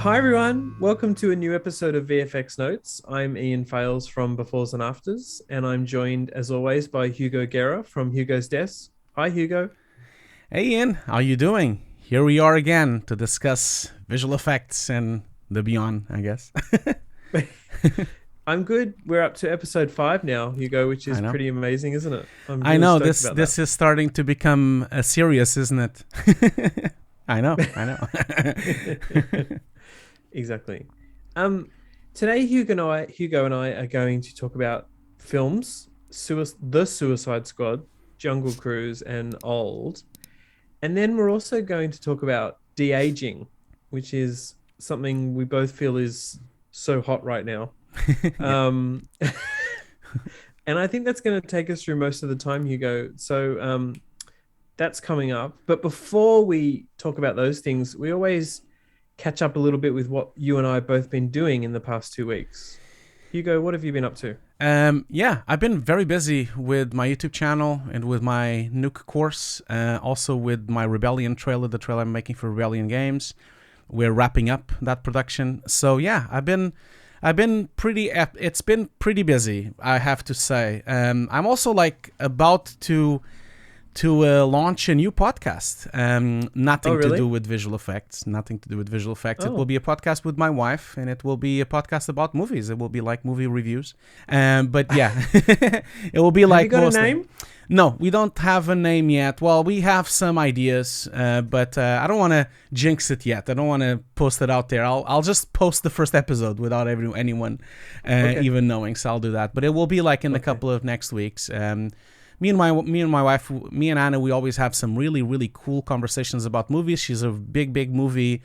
Hi everyone, welcome to a new episode of VFX Notes. I'm Ian Fales from Befores and Afters, and I'm joined as always by Hugo Guerra from Hugo's Desk. Hi Hugo. Hey Ian, how you doing? Here we are again to discuss visual effects and the beyond, I guess. I'm good. We're up to episode 5 now, Hugo, which I is know. pretty amazing, isn't it? I'm I really know stoked this about that. this is starting to become serious, isn't it? I know. I know. Exactly. Um, Today Hugo and I are going to talk about films, The Suicide Squad, Jungle Cruise, and Old. And then we're also going to talk about de-aging, which is something we both feel is so hot right now. Yeah. Um, and I think that's going to take us through most of the time, Hugo. So that's coming up. But before we talk about those things, we always catch up a little bit with what you and I have both been doing in the past 2 weeks. Hugo, what have you been up to? Yeah, I've been very busy with my YouTube channel and with my Nuke course, also with my Rebellion trailer, the trailer I'm making for Rebellion Games. We're wrapping up that production. So yeah, I've been pretty. It's been pretty busy, I have to say. I'm also like about to launch a new podcast. Oh, Nothing to do really? with visual effects. Nothing to do with visual effects. It will Oh, be a podcast with my wife, and it will be a podcast about movies. It will be like movie reviews. But yeah, it will be have you like got a mostly. name? No, we don't have a name yet. Well, we have some ideas, but I don't want to jinx it yet. I don't want to post it out there. I'll just post the first episode without anyone Okay. even knowing. So I'll do that. But it will be like in a Okay. couple of next weeks. Me and my wife, me and Anna, we always have some really cool conversations about movies. She's a big movie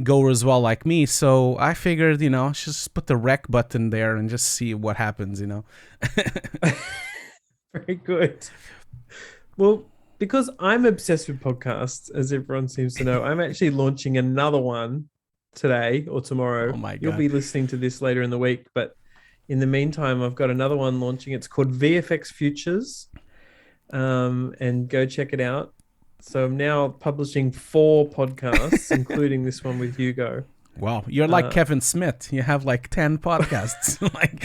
goer as well, like me. So I figured, just put the rec button there and just see what happens. Very good. Well, because I'm obsessed with podcasts, as everyone seems to know, I'm actually launching another one today or Oh tomorrow. my You'll god. be listening to this later in the week, but in the meantime, I've got another one launching. It's called VFX Futures, and go check it out. So I'm now publishing 4 podcasts, including this one with Hugo. Wow, you're like Uh, Kevin Smith. You have like 10 podcasts. Like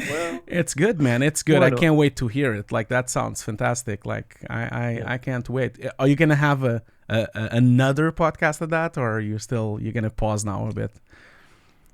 well, it's good, man. It's good. why I not? can't wait to hear it. Like that sounds fantastic. Like I I, Yeah. I can't wait. Are you going to have another podcast of that, or are you're going to pause now a bit?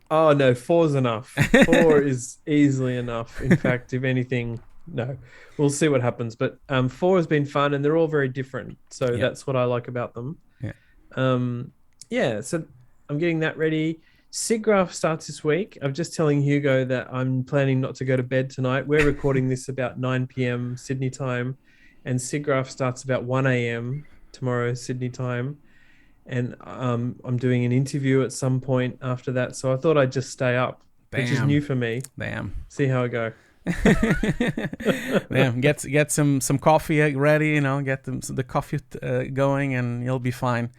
Oh no, 4's enough. 4 is easily enough. In fact, if anything, no, we'll see what happens. But 4 has been fun, and they're all very different. So Yeah. that's what I like about them. Yeah. Um, yeah, so I'm getting that ready. SIGGRAPH starts this week. I'm just telling Hugo that I'm planning not to go to bed tonight. We're recording this about 9 p.m. Sydney time, and SIGGRAPH starts about 1 a.m. tomorrow Sydney time. And I'm doing an interview at some point after that. So I thought I'd just stay up, which is new Damn. for me. Damn. See how I go. Damn, get some coffee ready, get the coffee going, and you'll be fine.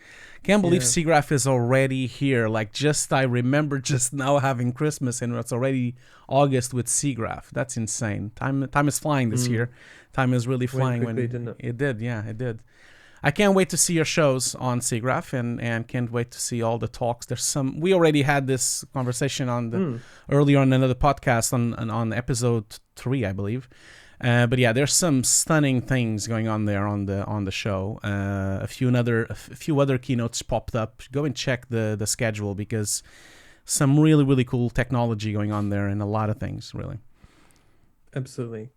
Can't believe Yeah. Seagraph is already here. Like, I remember just now having Christmas, and it's already August with Seagraph. That's insane. Time is flying this Mm. year. Time is really Went flying quickly, when didn't it? it did. Yeah, it did. I can't wait to see your shows on Seagraph, and can't wait to see all the talks. We already had this conversation Mm. earlier on another podcast on episode 3, I believe. But yeah, there's some stunning things going on there on the show. A few other keynotes popped up. Go and check the schedule, because some really cool technology going on there, and a lot of things really. Absolutely.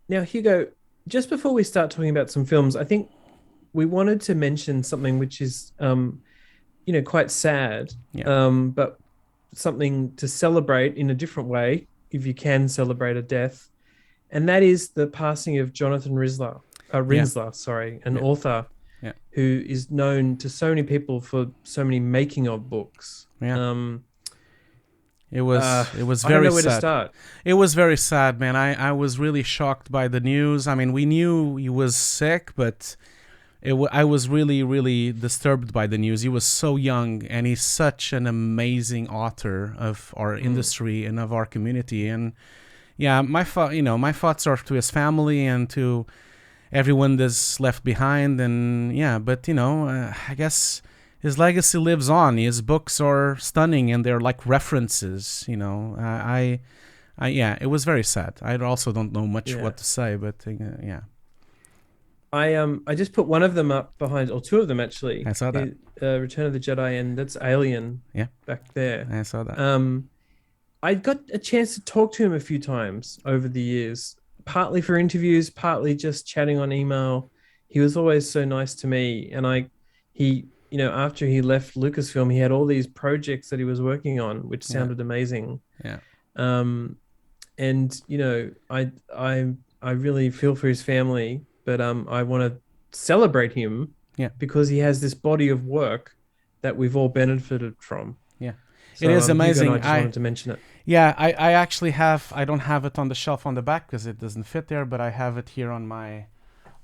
Now, Hugo, just before we start talking about some films, I think we wanted to mention something which is, quite sad, Yeah, but something to celebrate in a different way, if you can celebrate a death, and that is the passing of Jonathan yeah, Rinsler, sorry, an yeah, author yeah, who is known to so many people for so many making of books. yeah. Um, It was it was I don't very know where to sad. start. It was very sad, man. I was really shocked by the news. I mean, we knew he was sick, but I was really disturbed by the news. He was so young, and he's such an amazing author of our Mm. industry and of our community. And yeah, my thoughts are to his family and to everyone that's left behind. And yeah, but I guess his legacy lives on. His books are stunning and they're like references. Yeah, it was very sad. I also don't know much Yeah. what to say, but yeah, I just put one of them up behind, or two of them actually. I saw that. Return of the Jedi, and that's Alien Yeah, back there. I saw that. I got a chance to talk to him a few times over the years, partly for interviews, partly just chatting on email. He was always so nice to me, and after he left Lucasfilm, he had all these projects that he was working on, which Yeah, sounded amazing. yeah, Um, and I really feel for his family, but I want to celebrate him yeah, because he has this body of work that we've all benefited from. yeah. It So is Hugo and amazing. I just wanted to mention it. Yeah, I actually have. I don't have it on the shelf on the back because it doesn't fit there, but I have it here I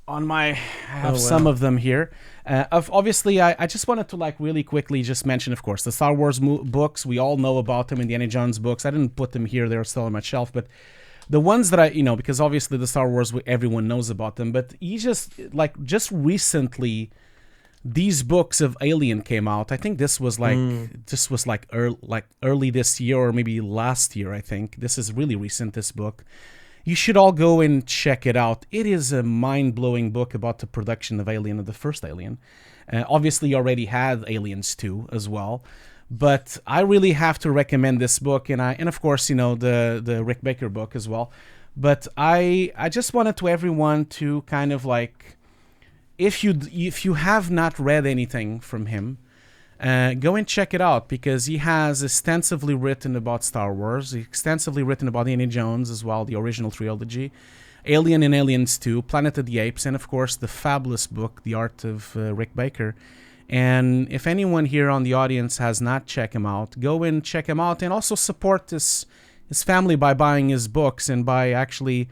have Oh some wow. of them here. Obviously, I just wanted to like really quickly just mention, of course, the Star Wars books. We all know about them, Indiana Jones books. I didn't put them here; they're still on my shelf. But the ones that because obviously the Star Wars, everyone knows about them. But he just recently, these books of Alien came out. I think this was like early this year or maybe last year. I think this is really recent. This book. You should all go and check it out. It is a mind-blowing book about the production of Alien, of the first Alien. Obviously, you already had Aliens 2 as well, but I really have to recommend this book, and of course, the Rick Baker book as well. But I just wanted to everyone to kind of like, if you have not read anything from him, go and check it out because he has extensively written about Star Wars, extensively written about Indiana Jones as well, the original trilogy, Alien and Aliens 2, Planet of the Apes, and of course the fabulous book, The Art of Rick Baker. And if anyone here on the audience has not checked him out, go and check him out and also support his family by buying his books and by actually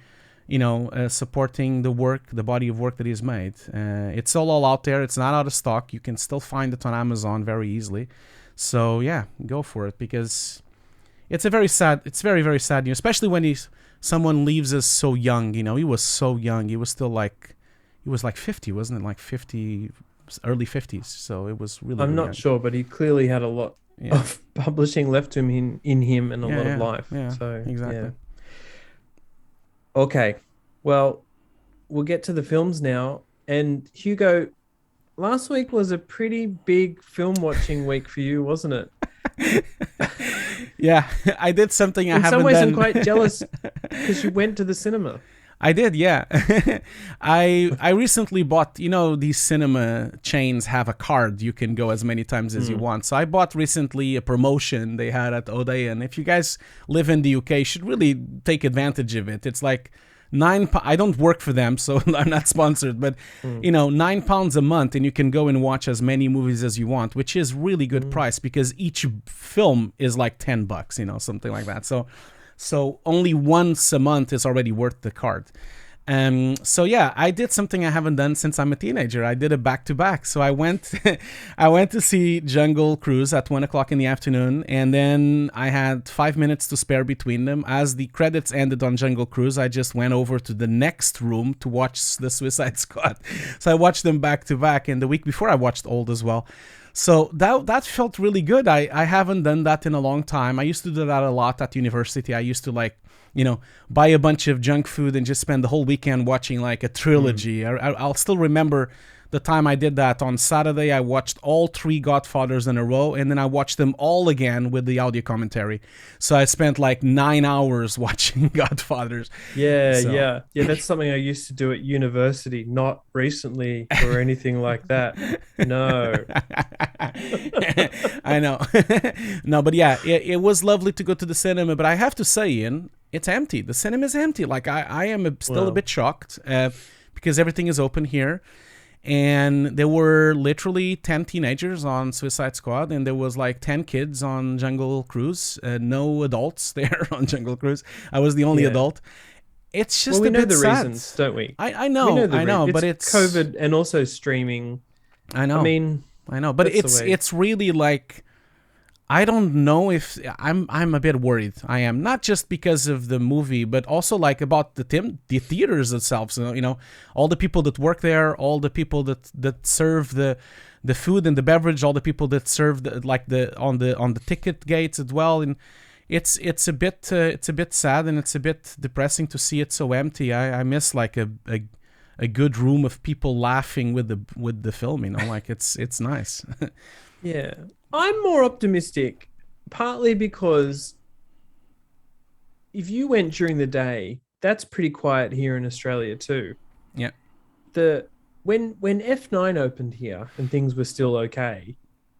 supporting the body of work that he's made. It's all out there. It's not out of stock. You can still find it on Amazon very easily. So yeah, go for it because it's very, very sad, especially when someone leaves us so young. He was so young. He was like 50, wasn't it? Like 50, early 50s. So it was really, I'm really not young. sure, but he clearly had a lot Yeah. of publishing left to him in him and a lot of life. Yeah, So exactly. yeah. Okay. Well, we'll get to the films now. And Hugo, last week was a pretty big film watching week for you, wasn't it? Yeah, I did something I In some haven't ways, I'm done. quite jealous because you went to the cinema. I did, yeah. I recently bought, these cinema chains have a card. You can go as many times as you want. So I bought recently a promotion they had at Odeon. If you guys live in the UK, you should really take advantage of it. It's like I don't work for them, so I'm not sponsored, but £9 a month, and you can go and watch as many movies as you want, which is really good price because each film is like $10, something like that. So only once a month is already worth the card. So yeah, I did something I haven't done since I'm a teenager. I did a back-to-back. So I went to see Jungle Cruise at 1:00 in the afternoon, and then I had 5 minutes to spare between them. As the credits ended on Jungle Cruise, I just went over to the next room to watch the Suicide Squad. So I watched them back-to-back, and the week before I watched Old as well. So that felt really good. I haven't done that in a long time. I used to do that a lot at university. I used to buy a bunch of junk food and just spend the whole weekend watching like a trilogy. I'll still remember the time I did that. On Saturday, I watched all 3 Godfathers in a row, and then I watched them all again with the audio commentary. So I spent like 9 hours watching Godfathers. Yeah, So. yeah. That's something I used to do at university, not recently or anything like that. No. I know. No, but yeah, it was lovely to go to the cinema. But I have to say, Ian, it's empty. The cinema is empty. Like I am still a bit shocked because everything is open here. And there were literally 10 teenagers on Suicide Squad, and there was like 10 kids on Jungle Cruise. No adults there on Jungle Cruise. I was the only adult. It's just we a know bit the sad. reasons, don't we? I know, but it's COVID and also streaming. I know. I mean, I know, but it's really like, I don't know if I'm a bit worried. I am, not just because of the movie, but also like about the theaters itself. So all the people that work there, all the people that serve the the food and the beverage, all the people that serve like the on the ticket gates as well, and it's a bit sad and it's a bit depressing to see it so empty. I miss like a good room of people laughing with the film, you know, like it's nice. Yeah. I'm more optimistic, partly because if you went during the day, that's pretty quiet here in Australia too. Yeah, The when F9 opened here and things were still okay,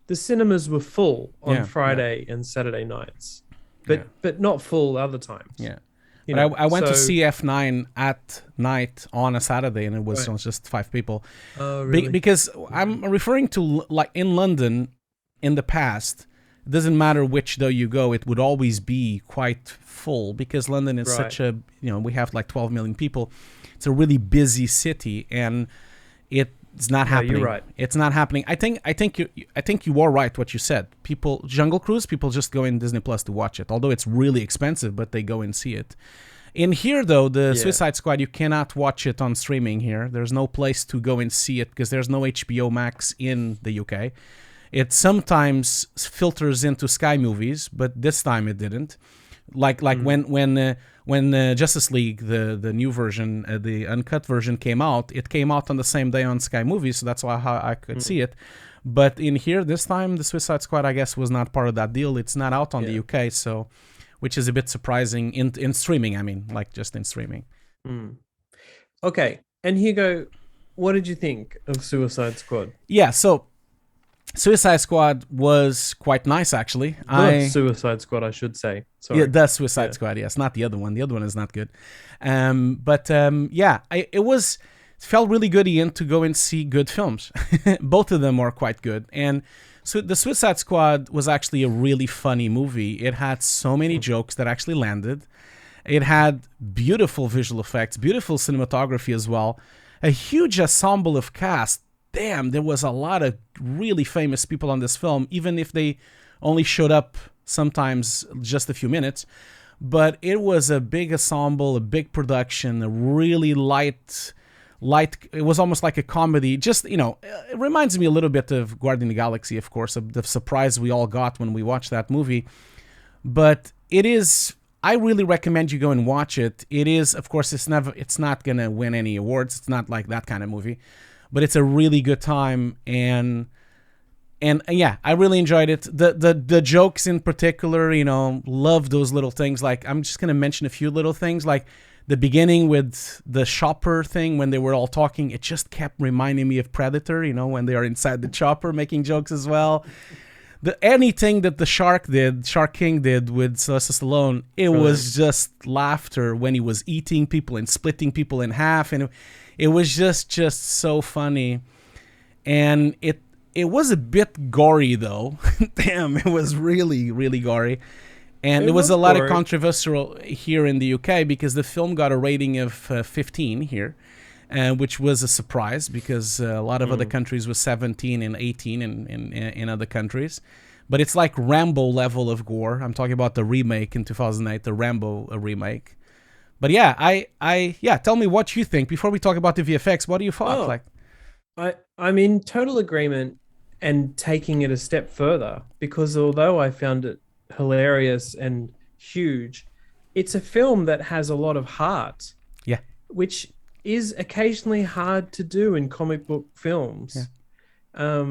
the cinemas were full on yeah, yeah, Friday and Saturday nights, yeah, but not full other times. yeah. You But know, I went to so see F9 at night on a Saturday, and it was right. just 5 people. Oh, really? Because I'm referring to like in London in the past. It doesn't matter which though you go, it would always be quite full because London is Right. such a, you know, we have like 12 million people. It's a really busy city, and it's not No, you're happening. right. It's not happening. I think you are right what you said. People Jungle Cruise, people just go in Disney Plus to watch it. Although it's really expensive, but they go and see it. In here, though, the Yeah. Suicide Squad, you cannot watch it on streaming here. There's no place to go and see it because there's no HBO Max in the UK. It sometimes filters into Sky Movies, but this time it didn't. Like when Justice League, the new version, the uncut version came out, it came out on the same day on Sky Movies, so that's why how I could see it. But in here, this time, the Suicide Squad, I guess, was not part of that deal. It's not out on the Yeah. UK, so which is a bit surprising in streaming. I mean, like just in streaming. Mm. Okay. And Hugo, what did you think of Suicide Squad? Yeah, so Suicide Squad was quite nice actually. The Suicide Squad, I should say. Yeah, Sorry. the Suicide Yeah. Squad, yes, not the other one. The other one is not good. But yeah, it felt really good, Ian, to go and see good films. Both of them are quite good, and so the Suicide Squad was actually a really funny movie. It had so many jokes that actually landed. It had beautiful visual effects, beautiful cinematography as well, a huge ensemble of cast. Damn, there was a lot of really famous people on this film, even if they only showed up sometimes just a few minutes. But it was a big ensemble, a big production, a really light. It was almost like a comedy. Just, you know, it reminds me a little bit of Guardian of the Galaxy, of course, of the surprise we all got when we watched that movie. But it is. I really recommend you go and watch it. It is, of course, it's not gonna win any awards. It's not like that kind of movie, but it's a really good time, and yeah, I really enjoyed it. The jokes in particular, you know, love those little things. Like, I'm just gonna mention a few little things, like the beginning with the chopper thing when they were all talking. It just kept reminding me of Predator, you know, when they are inside the chopper making jokes as well. Anything that the Shark King did with Sylvester Stallone, it was just laughter when he was eating people and splitting people in half, and it was just so funny. And it was a bit gory though. Damn, it was really really gory. And there was a lot of controversial here in the UK because the film got a rating of 15 here, which was a surprise because a lot of other countries was 17 and 18 in other countries. But it's like Rambo level of gore. I'm talking about the remake in 2008, the Rambo remake. But yeah, yeah, tell me what you think before we talk about the VFX. What do you thought? Like, I'm in total agreement and taking it a step further because although I found it hilarious and huge, it's a film that has a lot of heart. Yeah. Which is occasionally hard to do in comic book films. Yeah.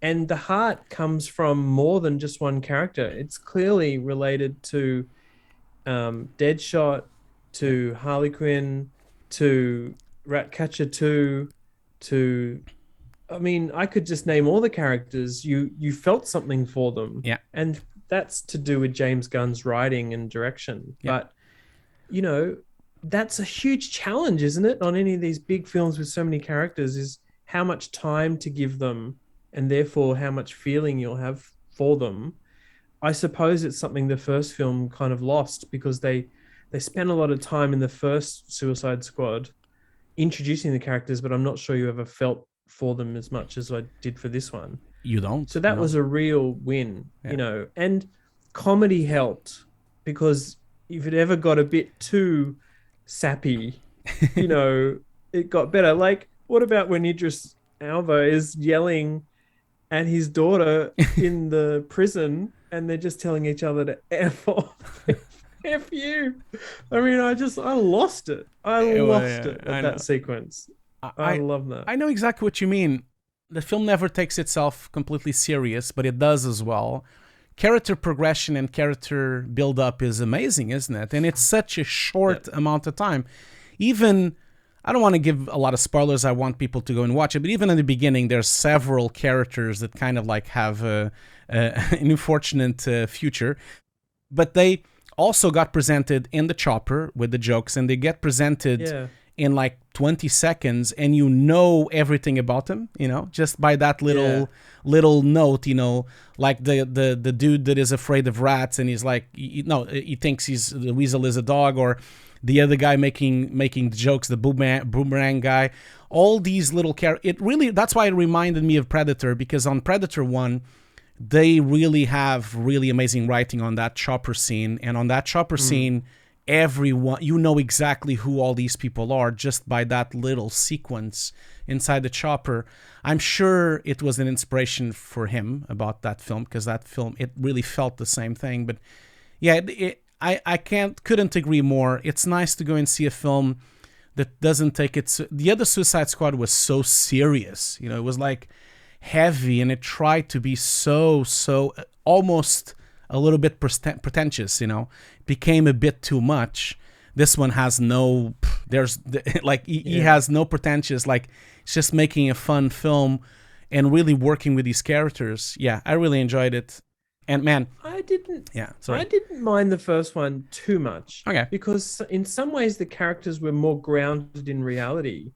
And the heart comes from more than just one character. It's clearly related to Deadshot, to Harley Quinn, to Ratcatcher 2, to I mean, I could just name all the characters. You felt something for them. Yeah. And that's to do with James Gunn's writing and direction. Yeah. But you know, that's a huge challenge, isn't it? On any of these big films with so many characters, is how much time to give them and therefore how much feeling you'll have for them. I suppose it's something the first film kind of lost because they spent a lot of time in the first Suicide Squad introducing the characters, but I'm not sure you ever felt for them as much as I did for this one. You don't. So that was a real win, you know, and comedy helped because if it ever got a bit too sappy, you know, it got better. Like, what about when Idris Elba is yelling and his daughter in the prison, and they're just telling each other to F off. F you. I mean, I lost it. I Well, lost yeah, it at I that know. sequence. I, I I love that. I know exactly what you mean. The film never takes itself completely serious, but it does as well. Character progression and character build up is amazing, isn't it? And it's such a Yeah. short amount of time. Even I don't want to give a lot of spoilers. I want people to go and watch it. But even in the beginning, there's several characters that kind of like have an unfortunate future. But they also got presented in the chopper with the jokes, and they get presented Yeah. in like 20 seconds, and you know everything about them, just by that Yeah. little note, like the dude that is afraid of rats, and he's like, no, he thinks the weasel is a dog, or the other guy making jokes, the boomerang guy. All these little it really, that's why it reminded me of Predator, because on Predator 1 they really have really amazing writing on that chopper scene, and on that chopper Mm. scene everyone, you know exactly who all these people are just by that little sequence inside the chopper. I'm sure it was an inspiration for him about that film, because that film, it really felt the same thing. But yeah, I couldn't agree more. It's nice to go and see a film that doesn't take it. The other Suicide Squad was so serious, it was like heavy, and it tried to be so almost a little bit pretentious. It became a bit too much. This one has no, there's like he Yeah. has no pretentious. Like, it's just making a fun film and really working with these characters. Yeah, I really enjoyed it. And man, I didn't yeah, I sorry. didn't mind the first one too much Okay. because in some ways the characters were more grounded in reality.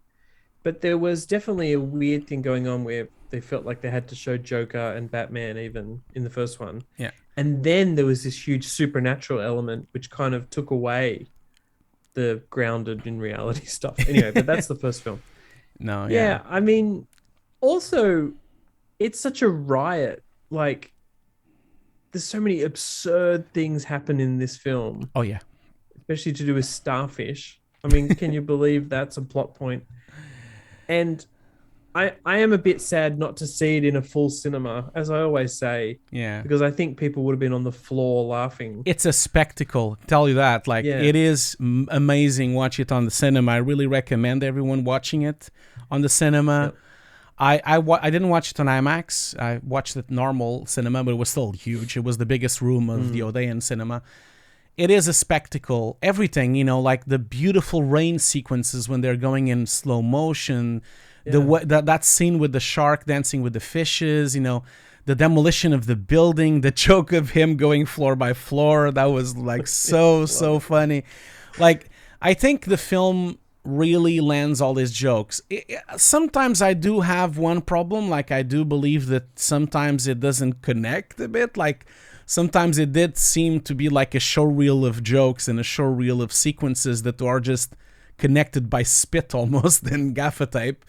But there was definitely a weird thing going on where they felt like they had to show Joker and Batman even in the first one. Yeah. And then there was this huge supernatural element which kind of took away the grounded in reality stuff. Anyway, but that's the first film. No, yeah. Yeah, I mean, also it's such a riot. Like there's so many absurd things happen in this film, Oh yeah. especially to do with starfish. I mean, can you believe that's a plot point? And I am a bit sad not to see it in a full cinema, as I always say, Yeah. because I think people would have been on the floor laughing. It's a spectacle, tell you that. Like, Yeah. it is amazing. Watch it on the cinema. I really recommend everyone watching it on the cinema. Yep. I didn't watch it on IMAX. I watched it normal cinema, but it was still huge. It was the biggest room of the Mm. Odeon cinema. It is a spectacle. Everything, like the beautiful rain sequences when they're going in slow motion, Yeah. that scene with the shark dancing with the fishes, the demolition of the building, the joke of him going floor by floor. That was like Love so it. funny. Like, I think the film really lands all his jokes. Sometimes I do have one problem. Like, I do believe that sometimes it doesn't connect a bit. Like, sometimes it did seem to be like a showreel of jokes and a showreel of sequences that are just connected by spit almost and gaffer tape.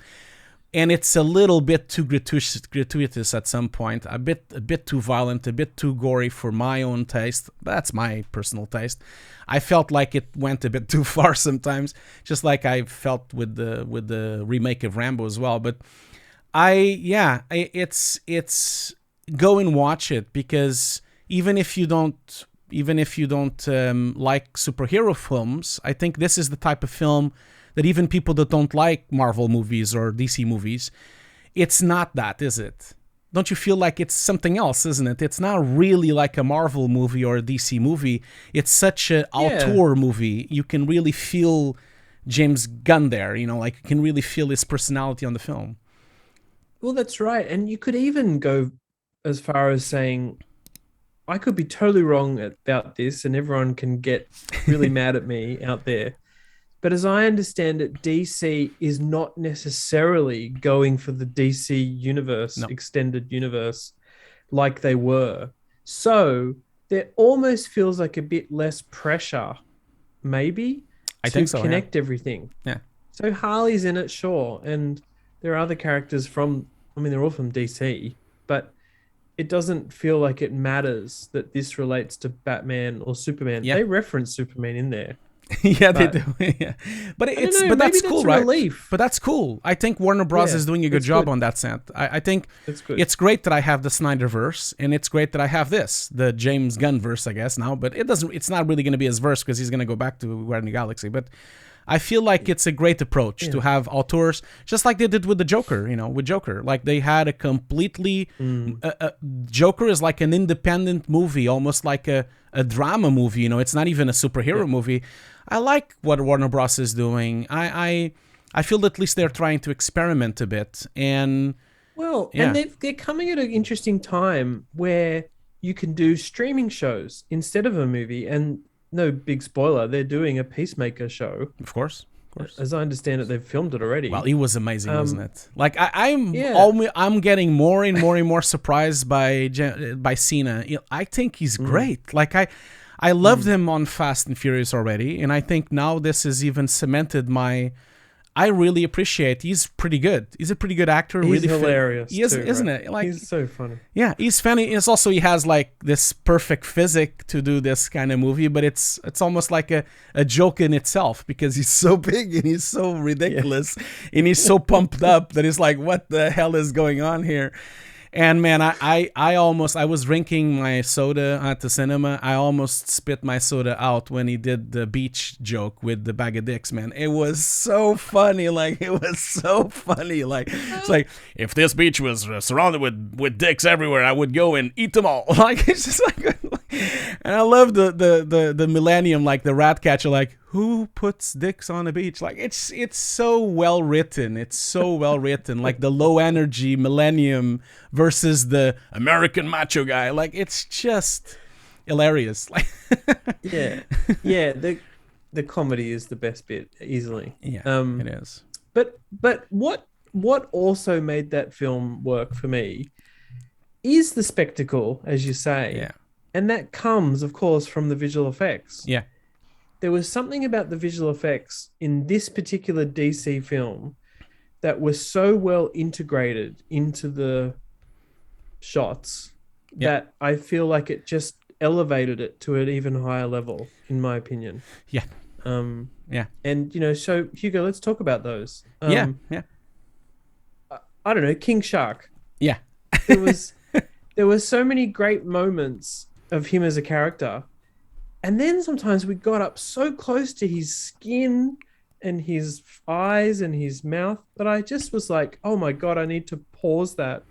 And it's a little bit too gratuitous at some point, a bit too violent, a bit too gory for my own taste. That's my personal taste. I felt like it went a bit too far sometimes, just like I felt with the remake of Rambo as well. But it's go and watch it, because even if you don't like superhero films, I think this is the type of film that even people that don't like Marvel movies or DC movies, it's not that, is it? Don't you feel like it's something else, isn't it? It's not really like a Marvel movie or a DC movie. It's such an Yeah. auteur movie. You can really feel James Gunn there, like you can really feel his personality on the film. Well, that's right. And you could even go as far as saying, I could be totally wrong about this, and everyone can get really mad at me out there. But as I understand it, DC is not necessarily going for the DC universe, No, extended universe, like they were. So there almost feels like a bit less pressure, maybe, I to think so, yeah. connect everything. Yeah. So Harley's in it, sure. And there are other characters from, I mean, they're all from DC, but it doesn't feel like it matters that this relates to Batman or Superman. Yeah. They reference Superman in there. Yeah, they But do. Yeah. But I don't it's know. but Maybe that's that's cool, a right? relief. But that's cool. I think Warner Bros Yeah, is doing a good that's job good. on that set. I think That's good. it's great that I have the Snyderverse, and it's great that I have this, the James Gunn verse, I guess now. But it doesn't. It's not really going to be his verse because he's going to go back to Guardian of the Galaxy. But I feel like it's a great approach to Yeah. have auteurs, just like they did with the Joker. With Joker, like they had a completely Mm. Joker is like an independent movie, almost like a drama movie. It's not even a Yeah. superhero movie. I like what Warner Bros is doing. I feel at least they're trying to experiment a bit, and Well, and yeah, they're coming at an interesting time where you can do streaming shows instead of a movie. And no big spoiler, they're doing a Peacemaker show. of course, of course. As I understand it, they've filmed it Well, already. it was amazing, wasn't Um, it? Like yeah. I'm getting more and more and more surprised by Cena. I think he's Mm, great. Like I loved mm. him on Fast and Furious already, and I think now this has even cemented my. I really appreciate. He's pretty good. He's a pretty good actor. He's Really fit. hilarious He is, too, isn't right? it? Like, He's so funny. yeah, he's funny. It's also he has like this perfect physique to do this kind of movie, but it's almost like a joke in itself because he's so big and he's so Yeah. ridiculous and he's so pumped up that it's like, what the hell is going on here? And man, I was drinking my soda at the cinema. I almost spit my soda out when he did the beach joke with the bag of dicks, man. It was so funny. Like, it was so funny. Like, it's like, if this beach was surrounded with dicks everywhere, I would go and eat them all. Like, it's just like, and I love the millennium, like the rat catcher, like, who puts dicks on a beach? Like, it's so well written. It's so well written. Like the low energy millennium versus the American macho guy. Like, it's just hilarious. Like, Yeah. Yeah. The comedy is the best bit, easily. yeah, it Um, is. but what also made that film work for me is the spectacle, as you say. Yeah, And that comes, of course, from the visual effects. yeah, There was something about the visual effects in this particular DC film that was so well integrated into the shots yeah, that I feel like it just elevated it to an even higher level, in my opinion. yeah, Um, yeah, and so Hugo, let's talk about those. yeah, yeah, I don't know, King Shark. yeah, There was there were so many great moments of him as a character. And then sometimes we got up so close to his skin and his eyes and his mouth that I just was like, oh my God, I need to pause that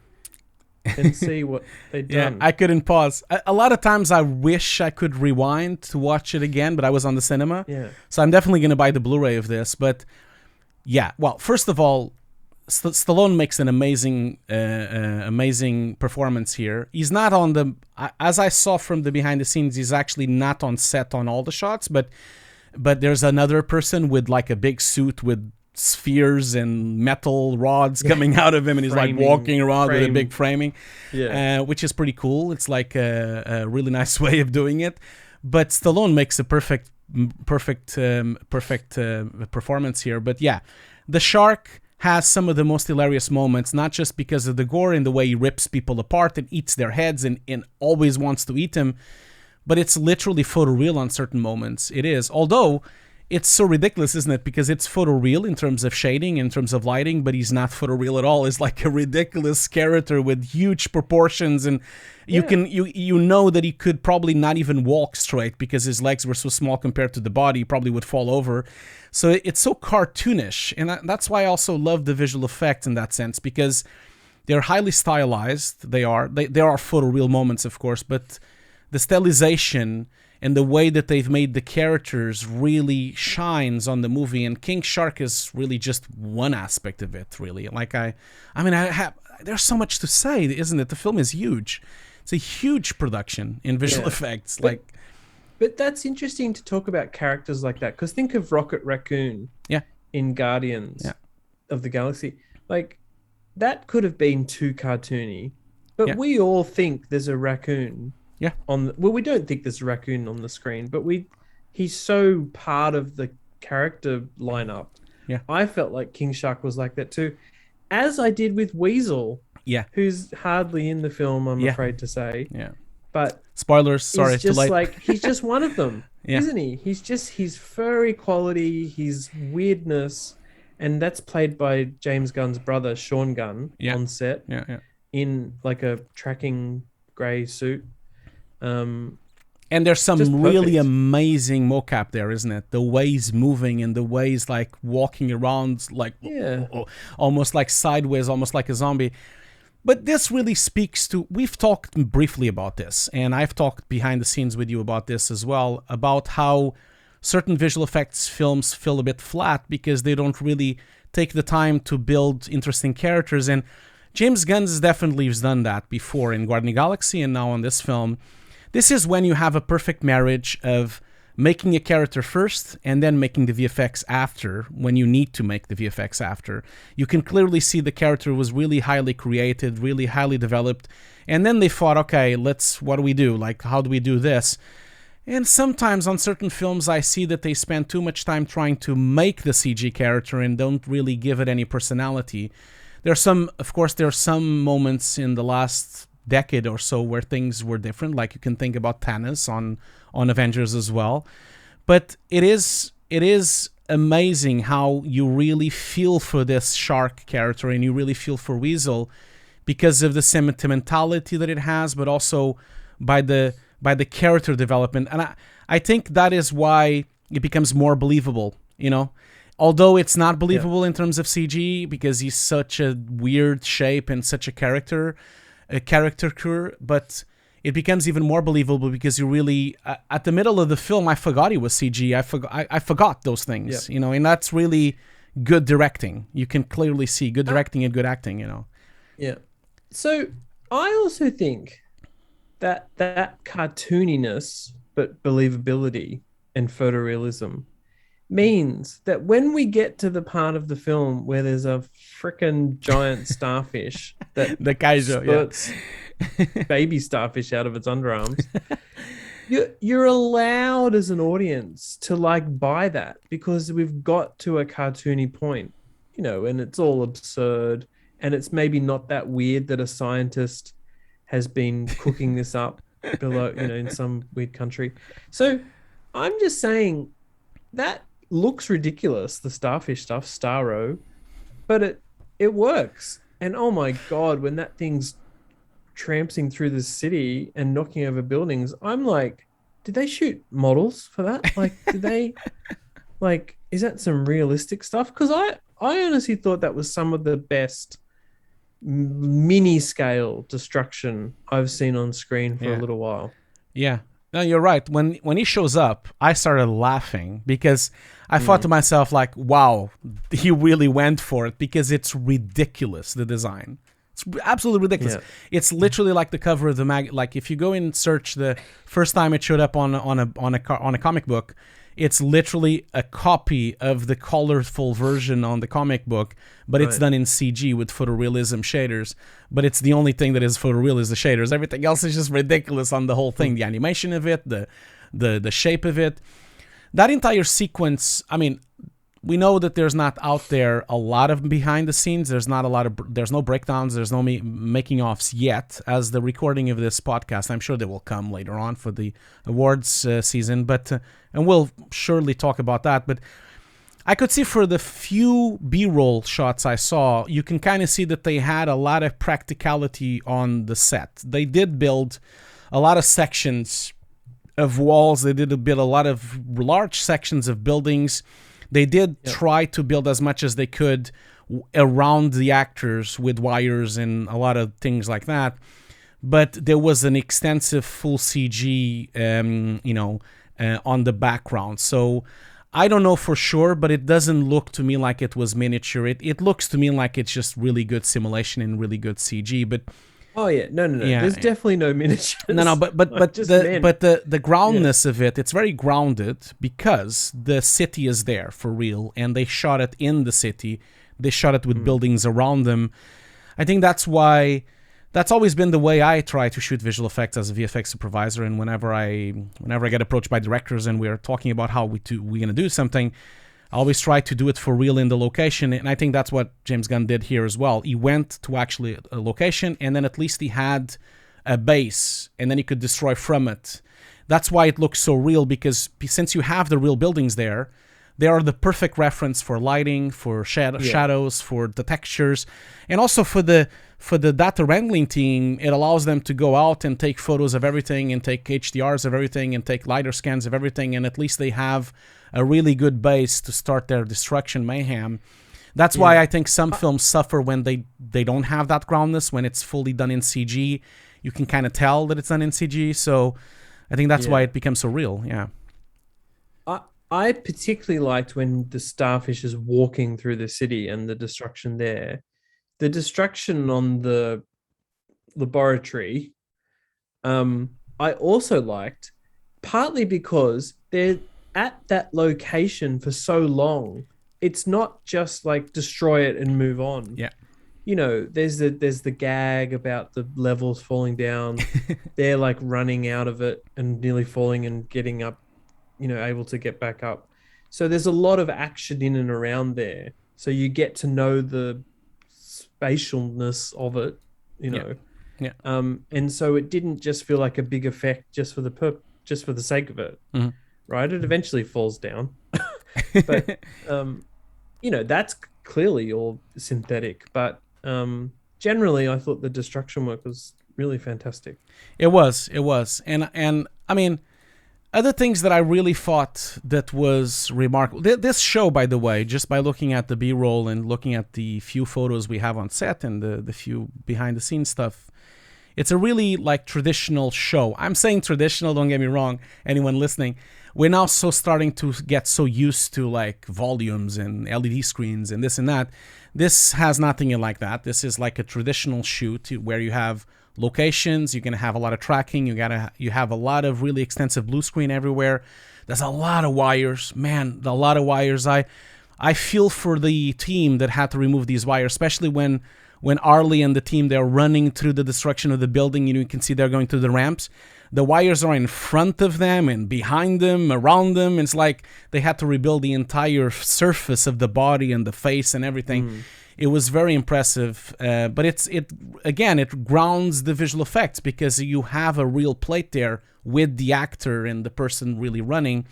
and see what they'd yeah. done. I couldn't pause. A lot of times I wish I could rewind to watch it again, but I was on the cinema. Yeah. So I'm definitely going to buy the Blu-ray of this. But yeah, well, first of all, Stallone makes an amazing performance here. He's not on the, as I saw from the behind the scenes, he's actually not on set on all the shots, but there's another person with like a big suit with spheres and metal rods coming out of him, and he's like walking around with a big framing, which is pretty cool. It's like a really nice way of doing it. But Stallone makes a perfect performance here. But yeah, the shark has some of the most hilarious moments, not just because of the gore and the way he rips people apart and eats their heads and always wants to eat them, but it's literally photoreal on certain moments. It is. Although, it's so ridiculous, isn't it? Because it's photoreal in terms of shading, in terms of lighting, but he's not photoreal at all. It's like a ridiculous character with huge proportions, and you know that he could probably not even walk straight because his legs were so small compared to the body. He probably would fall over. So it's so cartoonish, and that's why I also love the visual effects in that sense, because they're highly stylized. There are photoreal moments, of course, but the stylization and the way that they've made the characters really shines on the movie. And King Shark is really just one aspect of it, really. Like I mean, there's so much to say, isn't it? The film is huge. It's a huge production in visual effects. But that's interesting to talk about characters like that, because think of Rocket Raccoon in Guardians of the Galaxy. Like, that could have been too cartoony, but we all think there's a raccoon. Yeah. We don't think there's a raccoon on the screen, but he's so part of the character lineup. Yeah. I felt like King Shark was like that too, as I did with Weasel. Yeah. Who's hardly in the film, I'm afraid to say. Yeah. But spoilers. Sorry, he's too just late. like he's just one of them. Yeah, isn't he? He's just his furry quality, his weirdness, and that's played by James Gunn's brother, Sean Gunn, yeah, on set yeah. in like a tracking grey suit. Um, And there's just some really perfect. amazing mocap there, isn't it? The way he's moving and the way he's like walking around, like Yeah, almost like sideways, almost like a zombie. But this really speaks to. We've talked briefly about this, and I've talked behind the scenes with you about this as well, about how certain visual effects films feel a bit flat because they don't really take the time to build interesting characters. And James Gunn has definitely done that before in Guardian of the Galaxy and now on this film. This is when you have a perfect marriage of making a character first and then making the VFX after when you need to make the VFX after. You can clearly see the character was really highly created, really highly developed. And then they thought, okay, what do we do? Like, how do we do this? And sometimes on certain films, I see that they spend too much time trying to make the CG character and don't really give it any personality. Of course, there are some moments in the last decade or so where things were different. Like you can think about Thanos on Avengers as well. But it is amazing how you really feel for this shark character and you really feel for Weasel because of the sentimentality that it has, but also by the character development. And I think that is why it becomes more believable, you know? Although it's not yeah, believable in terms of CG because he's such a weird shape and such a caricature, but it becomes even more believable because you really, at the middle of the film, I forgot it was CG. I forgot those yeah, things, you know, and that's really good directing. You can clearly see good uh, directing and good acting, you know. yeah. So I also think that that cartooniness, but believability and photorealism means that when we get to the part of the film where there's a freaking giant starfish that The Kaijo, yeah. spurts baby starfish out of its underarms, you're allowed as an audience to like buy that because we've got to a cartoony point, and it's all absurd, and it's maybe not that weird that a scientist has been cooking this up below, in some weird country. So I'm just saying that looks ridiculous, the starfish stuff, Starro, but it works. And oh my god, when that thing's tramping through the city and knocking over buildings, I'm like, did they shoot models for that? Like, did they is that some realistic stuff? Because I honestly thought that was some of the best mini scale destruction I've seen on screen for a Yeah. little while. Yeah. No, you're right. When he shows up, I started laughing because I thought to Mm, myself like, "Wow, he really went for it," because it's ridiculous the design. It's absolutely ridiculous. yeah, It's literally like the cover of the mag. Like if you go and search the first time it showed up on a comic book, it's literally a copy of the colorful version on the comic book, but it's right. done in CG with photorealism shaders. But it's the only thing that is photoreal is the shaders. Everything else is just ridiculous on the whole thing. Mm, The animation of it, the shape of it, that entire sequence. I mean, we know that there's not out there a lot of behind the scenes. There's not a lot of there's no breakdowns. There's no making offs yet. As the recording of this podcast, I'm sure they will come later on for the awards season. But and we'll surely talk about that. But I could see for the few B-roll shots I saw, you can kind of see that they had a lot of practicality on the set. They did build a lot of sections of walls. They did build a lot of large sections of buildings. They did yep. try to build as much as they could around the actors with wires and a lot of things like that. But there was an extensive full CG, on the background. So I don't know for sure, but it doesn't look to me like it was miniature. It looks to me like it's just really good simulation and really good CG. But Oh yeah, no, no, no. yeah, There's definitely no no, miniatures. but but Like but just the men. but the Yeah, groundness of it, it's very grounded because the city is there for real, and they shot it in the city. They shot it with mm, buildings around them. I think that's always been the way I try to shoot visual effects as a VFX supervisor. And whenever I get approached by directors and we're talking about how we're gonna do something, I always try to do it for real in the location, and I think that's what James Gunn did here as well. He went to actually a location, and then at least he had a base, and then he could destroy from it. That's why it looks so real, because since you have the real buildings there, they are the perfect reference for lighting, for shadows, for the textures, and also for the data wrangling team. It allows them to go out and take photos of everything, and take HDRs of everything, and take LiDAR scans of everything, and at least they have a really good base to start their destruction mayhem. That's why I think some films suffer when they don't have that groundness, when it's fully done in CG. You can kind of tell that it's done in CG, so I think that's why it becomes so real. Yeah. I particularly liked when the starfish is walking through the city and the destruction there. The destruction on the laboratory, I also liked, partly because they're at that location for so long. It's not just like destroy it and move on. Yeah. There's the gag about the levels falling down. They're like running out of it and nearly falling and getting up, able to get back up. So there's a lot of action in and around there. So you get to know the spatialness of it, you know. Yeah. And so it didn't just feel like a big effect just for the sake of it. Mm-hmm. Right? It eventually falls down. But that's clearly all synthetic, but generally I thought the destruction work was really fantastic. It was, and I mean, other things that I really thought that was remarkable. This show, by the way, just by looking at the B-roll and looking at the few photos we have on set and the few behind the scenes stuff, it's a really like traditional show. I'm saying traditional, don't get me wrong, anyone listening. We're now starting to get so used to like volumes and LED screens and this and that. This has nothing like that. This is like a traditional shoot where you have locations, you're gonna have a lot of tracking, you have a lot of really extensive blue screen everywhere. There's a lot of wires, man, a lot of wires. I feel for the team that had to remove these wires, especially when Arlie and the team, they're running through the destruction of the building. You can see they're going through the ramps. The wires are in front of them and behind them, around them. It's like they had to rebuild the entire surface of the body and the face and everything. It was very impressive, but it grounds the visual effects because you have a real plate there with the actor and the person really running.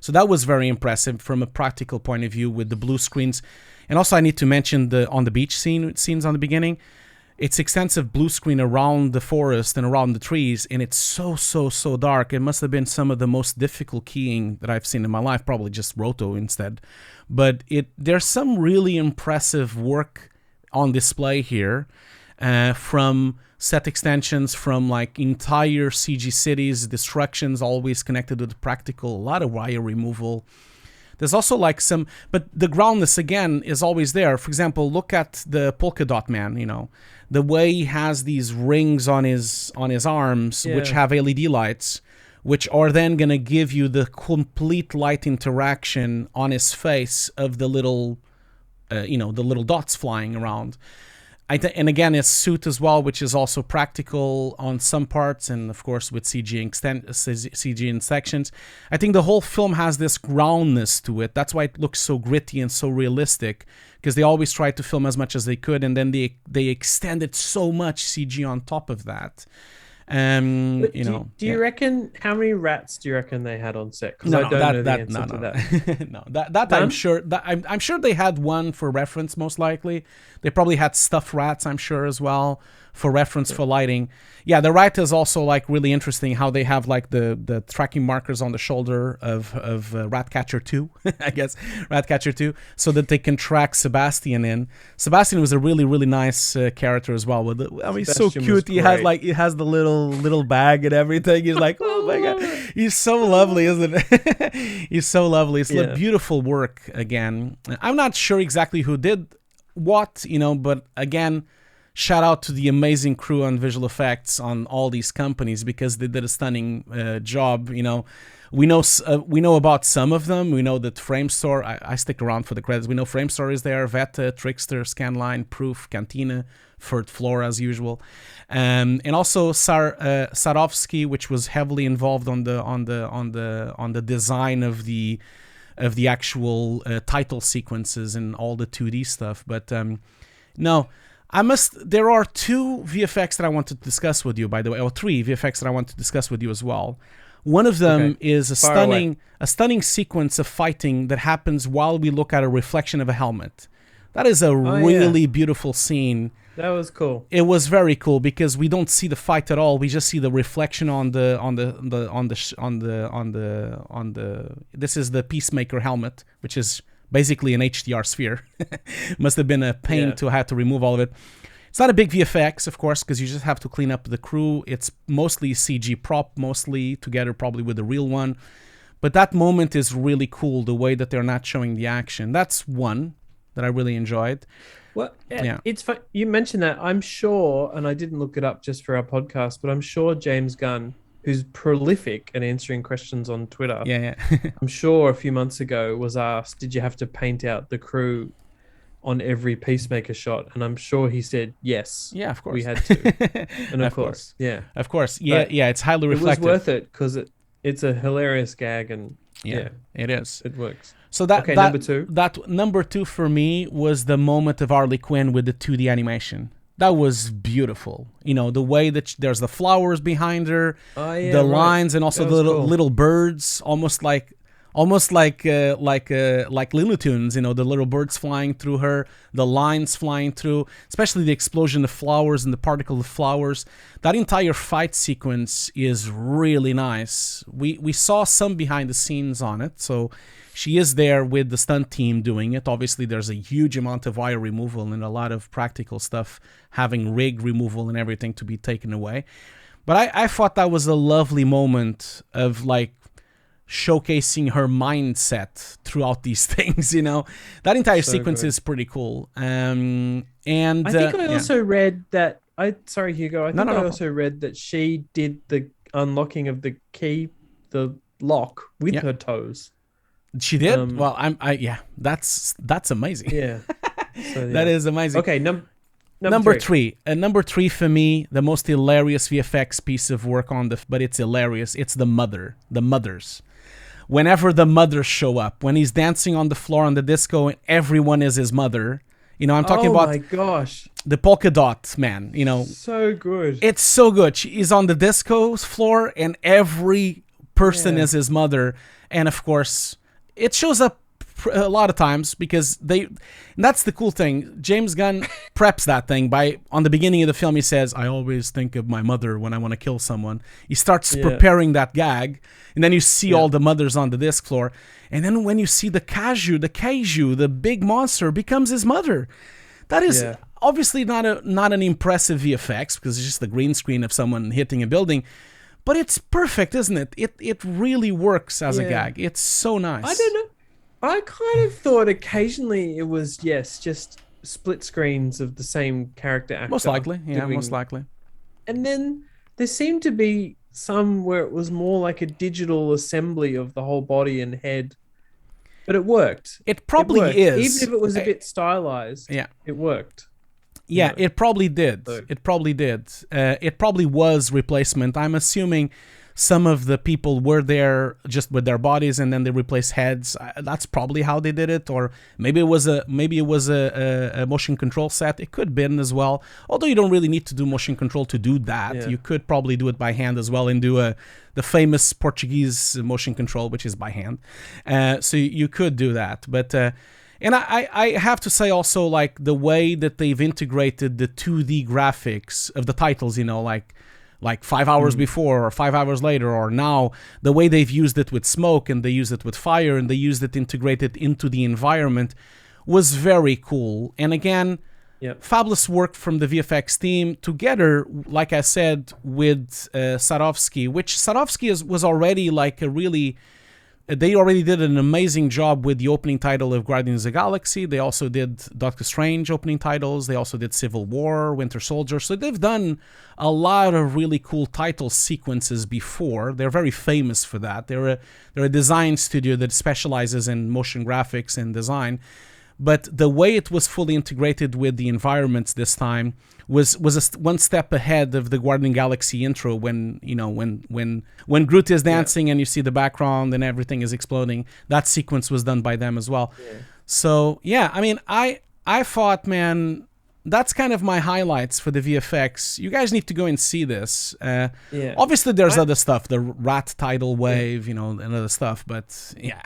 So that was very impressive from a practical point of view with the blue screens. And also I need to mention on the beach scenes on the beginning. It's extensive blue screen around the forest and around the trees, and it's so dark. It must have been some of the most difficult keying that I've seen in my life, probably just roto instead. But there's some really impressive work on display here, from set extensions, from like entire CG cities, destructions always connected with practical, a lot of wire removal. There's also like but the groundness again is always there. For example, look at the polka dot man, the way he has these rings on his arms, which have LED lights, which are then going to give you the complete light interaction on his face of the little, the little dots flying around. And again, his suit as well, which is also practical on some parts, and of course with CG in sections. I think the whole film has this groundness to it. That's why it looks so gritty and so realistic, because they always tried to film as much as they could, and then they extended so much CG on top of that. Do you reckon, how many rats do you reckon they had on set? Because No, I don't know the that, answer no, to no. that. No, that I'm sure. I'm sure they had one for reference, most likely. They probably had stuffed rats, I'm sure, as well, for reference for lighting. Yeah, the rat is also like really interesting how they have like the tracking markers on the shoulder of Ratcatcher 2, I guess, Ratcatcher 2, so that they can track Sebastian in. Sebastian was a really, really nice character as well. He's so cute. He has the little bag and everything. He's like, oh my God. He's so lovely, isn't it? He's so lovely. It's beautiful work again. I'm not sure exactly who did what, but again, shout out to the amazing crew on visual effects on all these companies, because they did a stunning job. We know about some of them. We know that Framestore, I stick around for the credits. We know Framestore is there, Veta, Trickster, Scanline, Proof, Cantina, Third Floor as usual, and also Sarovsky, which was heavily involved on the design of the actual title sequences and all the 2D stuff. But no. There are 2 VFX that I want to discuss with you, by the way, or 3 VFX that I want to discuss with you as well. One of them Okay. is Fire away. a stunning sequence of fighting that happens while we look at a reflection of a helmet. That is a Oh yeah, really beautiful scene. that was cool. It was very cool because we don't see the fight at all. We just see the reflection on the this is the Peacemaker helmet, which is basically an HDR sphere. Must have been a pain Yeah. to have to remove all of it. It's not a big VFX, of course, because you just have to clean up the crew. It's mostly CG prop, mostly together probably with the real one. But that moment is really cool, the way that they're not showing the action. That's one that I really enjoyed. Well, Yeah. it's fun. You mentioned that. I'm sure, and I didn't look it up just for our podcast, but I'm sure James Gunn, who's prolific at answering questions on Twitter, Yeah, yeah. I'm sure a few months ago was asked, "Did you have to paint out the crew on every Peacemaker shot?" And I'm sure he said, "Yes, Yeah, of we course. had to." And of Of course. course, yeah, Of course. Yeah, but yeah, it's highly it was reflective. worth it because it's a hilarious gag, and Yeah, yeah, it is. it works. So that Okay, that number two. that number 2 for me was the moment of Harley Quinn with the 2D animation. That was beautiful. You know, the way that there's the flowers behind her, Oh yeah, the right. lines, and also That the was little, cool. little birds, almost like Looney Tunes. You know, the little birds flying through her, the lines flying through, especially the explosion of flowers and the particle of flowers. That entire fight sequence is really nice. We saw some behind the scenes on it, so she is there with the stunt team doing it. Obviously, there's a huge amount of wire removal and a lot of practical stuff, having rig removal and everything to be taken away. But I thought that was a lovely moment of like showcasing her mindset throughout these things. You know, that entire So sequence good. is pretty cool. And I think I yeah, also read that I sorry Hugo, I no, think no, I no problem. also read that she did the unlocking of the key, the lock with Yeah, her toes. she did. Um Well, yeah, that's amazing. yeah. So That yeah. is amazing. Okay, number Number three. three, number three for me, the most hilarious VFX piece of work on but it's hilarious. It's the mothers. Whenever the mothers show up, when he's dancing on the floor on the disco, and everyone is his mother. You know, I'm talking Oh about my gosh. the polka dot man. You know, So good. it's so good. He's on the disco floor, and every person Yeah. is his mother. And of course, it shows up a lot of times because and that's the cool thing. James Gunn preps that thing by on the beginning of the film. He says, "I always think of my mother when I want to kill someone." He starts Yeah. preparing that gag, and then you see Yeah. all the mothers on the disc floor, and then when you see the kaiju, the big monster becomes his mother. That is Yeah. obviously not an impressive VFX because it's just the green screen of someone hitting a building, but it's perfect, isn't it? It really works as a Yeah. gag. It's so I nice. don't know. I kind of thought occasionally it was yes, just split screens of the same character Most actor likely, yeah, most doing, likely. and then there seemed to be some where it was more like a digital assembly of the whole body and head, but it worked. It It probably worked, even is. if it was a bit stylized. Yeah. It worked. You Yeah, know. it probably did. So It probably did. It probably was replacement. I'm assuming some of the people were there just with their bodies, and then they replaced heads. That's probably how they did it, or maybe it was a motion control set. It could have been as well. Although you don't really need to do motion control to do that. Yeah. You could probably do it by hand as well and do the famous Portuguese motion control, which is by hand. So you could do that, but. And I have to say also, like, the way that they've integrated the 2D graphics of the titles, you know, like 5 hours before or 5 hours later or now, the way they've used it with smoke and they use it with fire and they used it integrated into the environment was very cool. And again, Yep. fabulous work from the VFX team together, like I said, with Sadovsky, which Sadovsky was already like a really... They already did an amazing job with the opening title of Guardians of the Galaxy. They also did Doctor Strange opening titles. They also did Civil War, Winter Soldier. So they've done a lot of really cool title sequences before. They're very famous for that. They're a design studio that specializes in motion graphics and design. But the way it was fully integrated with the environments this time was one step ahead of the Guardian Galaxy intro when Groot is dancing and you see the background and everything is exploding. That sequence was done by them as well. Yeah. So yeah, I mean, I thought, man, that's kind of my highlights for the VFX. You guys need to go and see this. Yeah. Obviously, there's I, other stuff, the rat tidal yeah. wave, and other stuff. But yeah,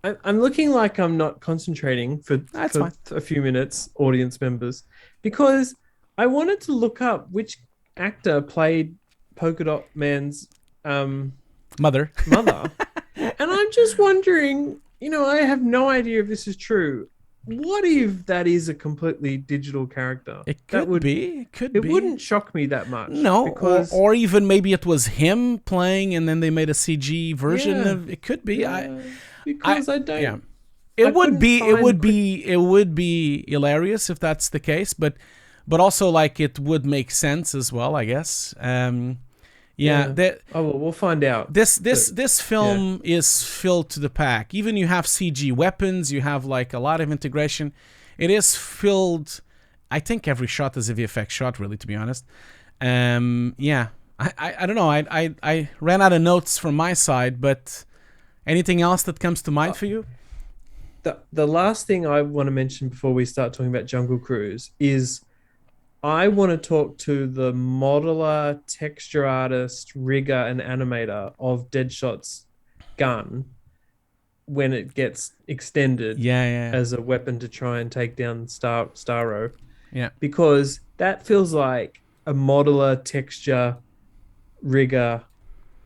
I'm looking like I'm not concentrating that's for fine. a few minutes, audience members, because I wanted to look up which actor played Polka Dot Man's um, Mother. mother, and I'm just wondering. I have no idea if this is true. What if that is a completely digital character? It That could would be. It could it be. wouldn't shock me that much No, because or even maybe it was him playing, and then they made a CG version yeah, of. It could be. yeah, I, because I yeah. don't I It would couldn't be. It find would quick. be. It would be hilarious if that's the case, but also like it would make sense as well, I guess. Yeah. Yeah. Oh well, we'll find out. But This yeah, film is filled to the pack. Even you have CG weapons, you have like a lot of integration. It is filled. I think every shot is a VFX shot, really, to be honest. Yeah. I don't know. I ran out of notes from my side, but anything else that comes to mind uh, for you? the last thing I want to mention before we start talking about Jungle Cruise is I want to talk to the modeler, texture artist, rigger, and animator of Deadshot's gun when it gets extended Yeah, yeah, as a weapon to try and take down Starro, yeah. because that feels like a modeler, texture, rigger,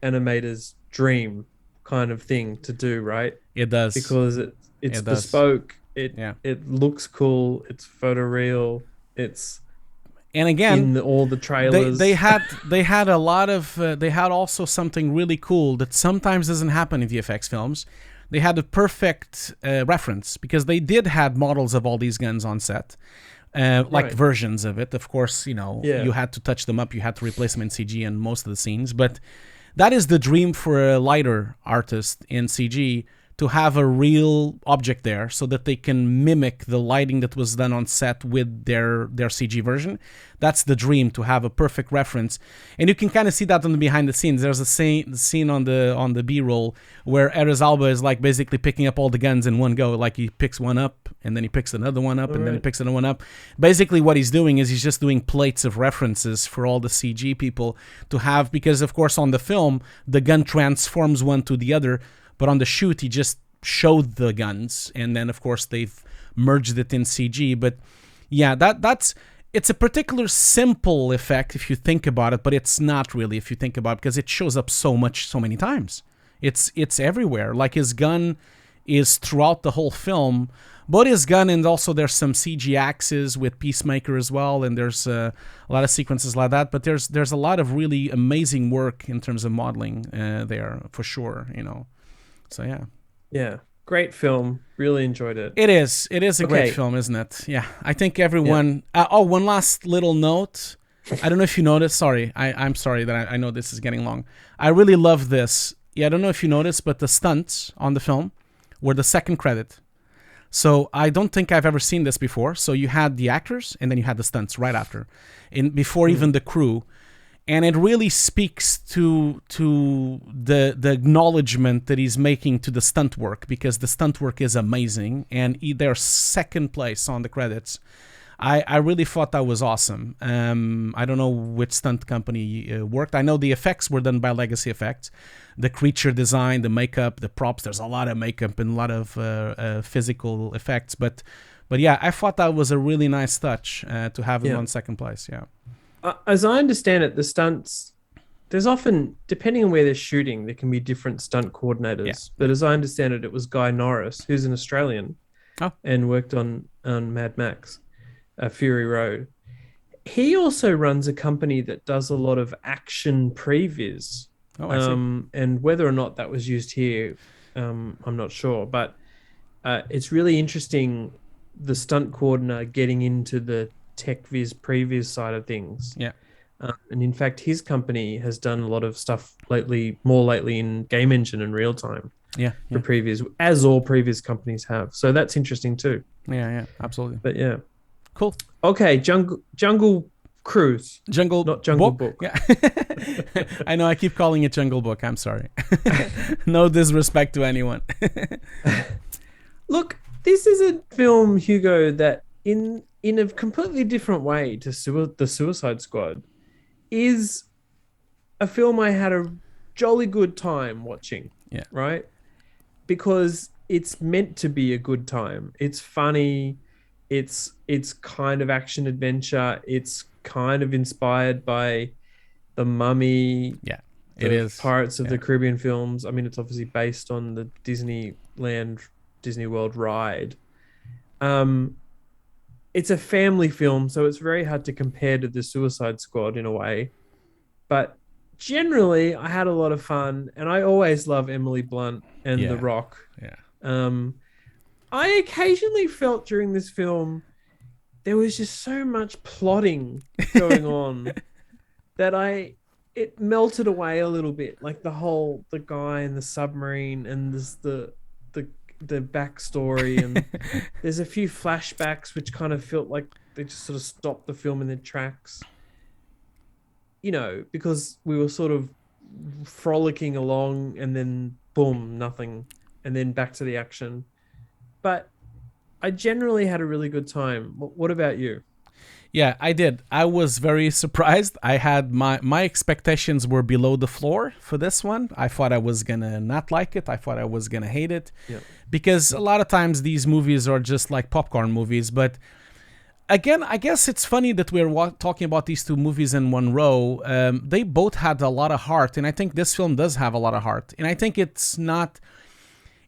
animator's dream kind of thing to do, right? It does. Because it's It does. bespoke, it Yeah. it looks cool, it's photoreal, it's And again, in all the they trailers. had a lot of they had also something really cool that sometimes doesn't happen in VFX films. They had a perfect reference because they did had models of all these guns on set, like Right. versions of it. Of course, Yeah. you had to touch them up, you had to replace them in CG in most of the scenes. But that is the dream for a lighter artist in CG, to have a real object there so that they can mimic the lighting that was done on set with their CG version. That's the dream, to have a perfect reference. And you can kind of see that on the behind the scenes. There's a scene on the B-roll where Erez Alba is like basically picking up all the guns in one go. Like he picks one up and then he picks another one up All and then he right. picks another one up. Basically what he's doing is he's just doing plates of references for all the CG people to have, because of course on the film the gun transforms one to the other, but on the shoot he just showed the guns, and then of course they've merged it in CG. But yeah, it's a particular simple effect if you think about it, but it's not really if you think about it, because it shows up so many times. It's everywhere. Like his gun is throughout the whole film, but his gun, and also there's some CG axes with Peacemaker as well, and there's a lot of sequences like that. But there's a lot of really amazing work in terms of modeling there for sure. So yeah. Yeah. Great film. Really enjoyed it. It is. It is a great Okay. film, isn't it? Yeah. I think Yeah. everyone. One last little note. I don't know if you noticed. Sorry. I'm sorry that I know this is getting long. I really love this. Yeah, I don't know if you noticed, but the stunts on the film were the second credit. So I don't think I've ever seen this before. So you had the actors and then you had the stunts right after, before even the crew. And it really speaks to the acknowledgement that he's making to the stunt work, because the stunt work is amazing, and they're second place on the credits. I really thought that was awesome. I don't know which stunt company worked. I know the effects were done by Legacy Effects. The creature design, the makeup, the props. There's a lot of makeup and a lot of physical effects. But yeah, I thought that was a really nice touch to have him Yeah. on second place. Yeah. As I understand it, the stunts, there's often, depending on where they're shooting, there can be different stunt Yeah. coordinators. But as I understand it, it was Guy Norris, who's an Australian Oh. and worked on Mad Max, Fury Road. He also runs a company that does a lot of action previs. Oh, I see. And whether or not that was used here, I'm not sure. But it's really interesting, the stunt coordinator getting into the tech viz previs side of things. Yeah. And in fact, his company has done a lot of stuff more lately in game engine and real time Yeah. for Yeah. previous, as all previous companies have. So that's interesting too. Yeah. Absolutely. But yeah. Cool. Okay, Jungle Cruise, Jungle not Jungle Book. Yeah. I know I keep calling it Jungle Book. I'm sorry. No disrespect to anyone. Look, this is a film, Hugo, that in a completely different way to the Suicide Squad, is a film I had a jolly good time watching, Yeah. right? Because it's meant to be a good time. It's funny, it's kind of action adventure, it's kind of inspired by The Mummy, Yeah. It the is. Pirates of Yeah. the Caribbean films. I mean, it's obviously based on the Disney World ride. Um, it's a family film, so it's very hard to compare to the Suicide Squad in a way. But generally, I had a lot of fun, and I always love Emily Blunt and The Yeah. Rock. Yeah. Um, I occasionally felt during this film there was just so much plotting going on that I it melted away a little bit. Like the guy in the submarine and this the the backstory, and there's a few flashbacks which kind of felt like they just sort of stopped the film in their tracks. Because we were sort of frolicking along and then boom, nothing, and then back to the action. But I generally had a really good time. What about you? Yeah, I did. I was very surprised. I had my expectations were below the floor for this one. I thought I was gonna not like it. I thought I was gonna hate it Yeah. because a lot of times these movies are just like popcorn movies. But again, I guess it's funny that we're talking about these two movies in one row. They both had a lot of heart, and I think this film does have a lot of heart. And I think it's not.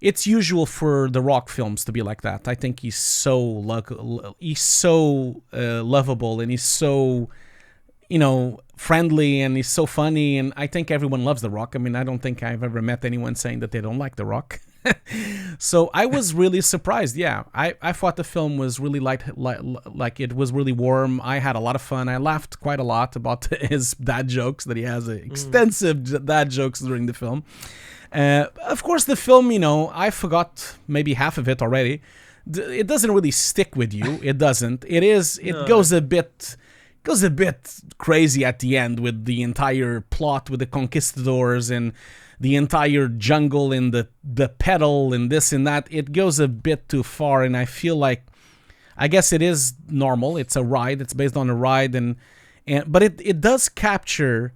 It's usual for the Rock films to be like that. I think he's so lovable, and he's so friendly, and he's so funny, and I think everyone loves the Rock. I mean, I don't think I've ever met anyone saying that they don't like the Rock. So I was really surprised. Yeah, I thought the film was really like it was really warm. I had a lot of fun. I laughed quite a lot about his dad jokes, that he has Mm. extensive dad jokes during the film. Of course, the film, I forgot maybe half of it already. It doesn't really stick with you. It doesn't. It No. goes a bit crazy at the end with the entire plot with the conquistadors and the entire jungle and the pedal and this and that. It goes a bit too far, and I feel like, I guess it is normal. It's a ride. It's based on a ride, but it does capture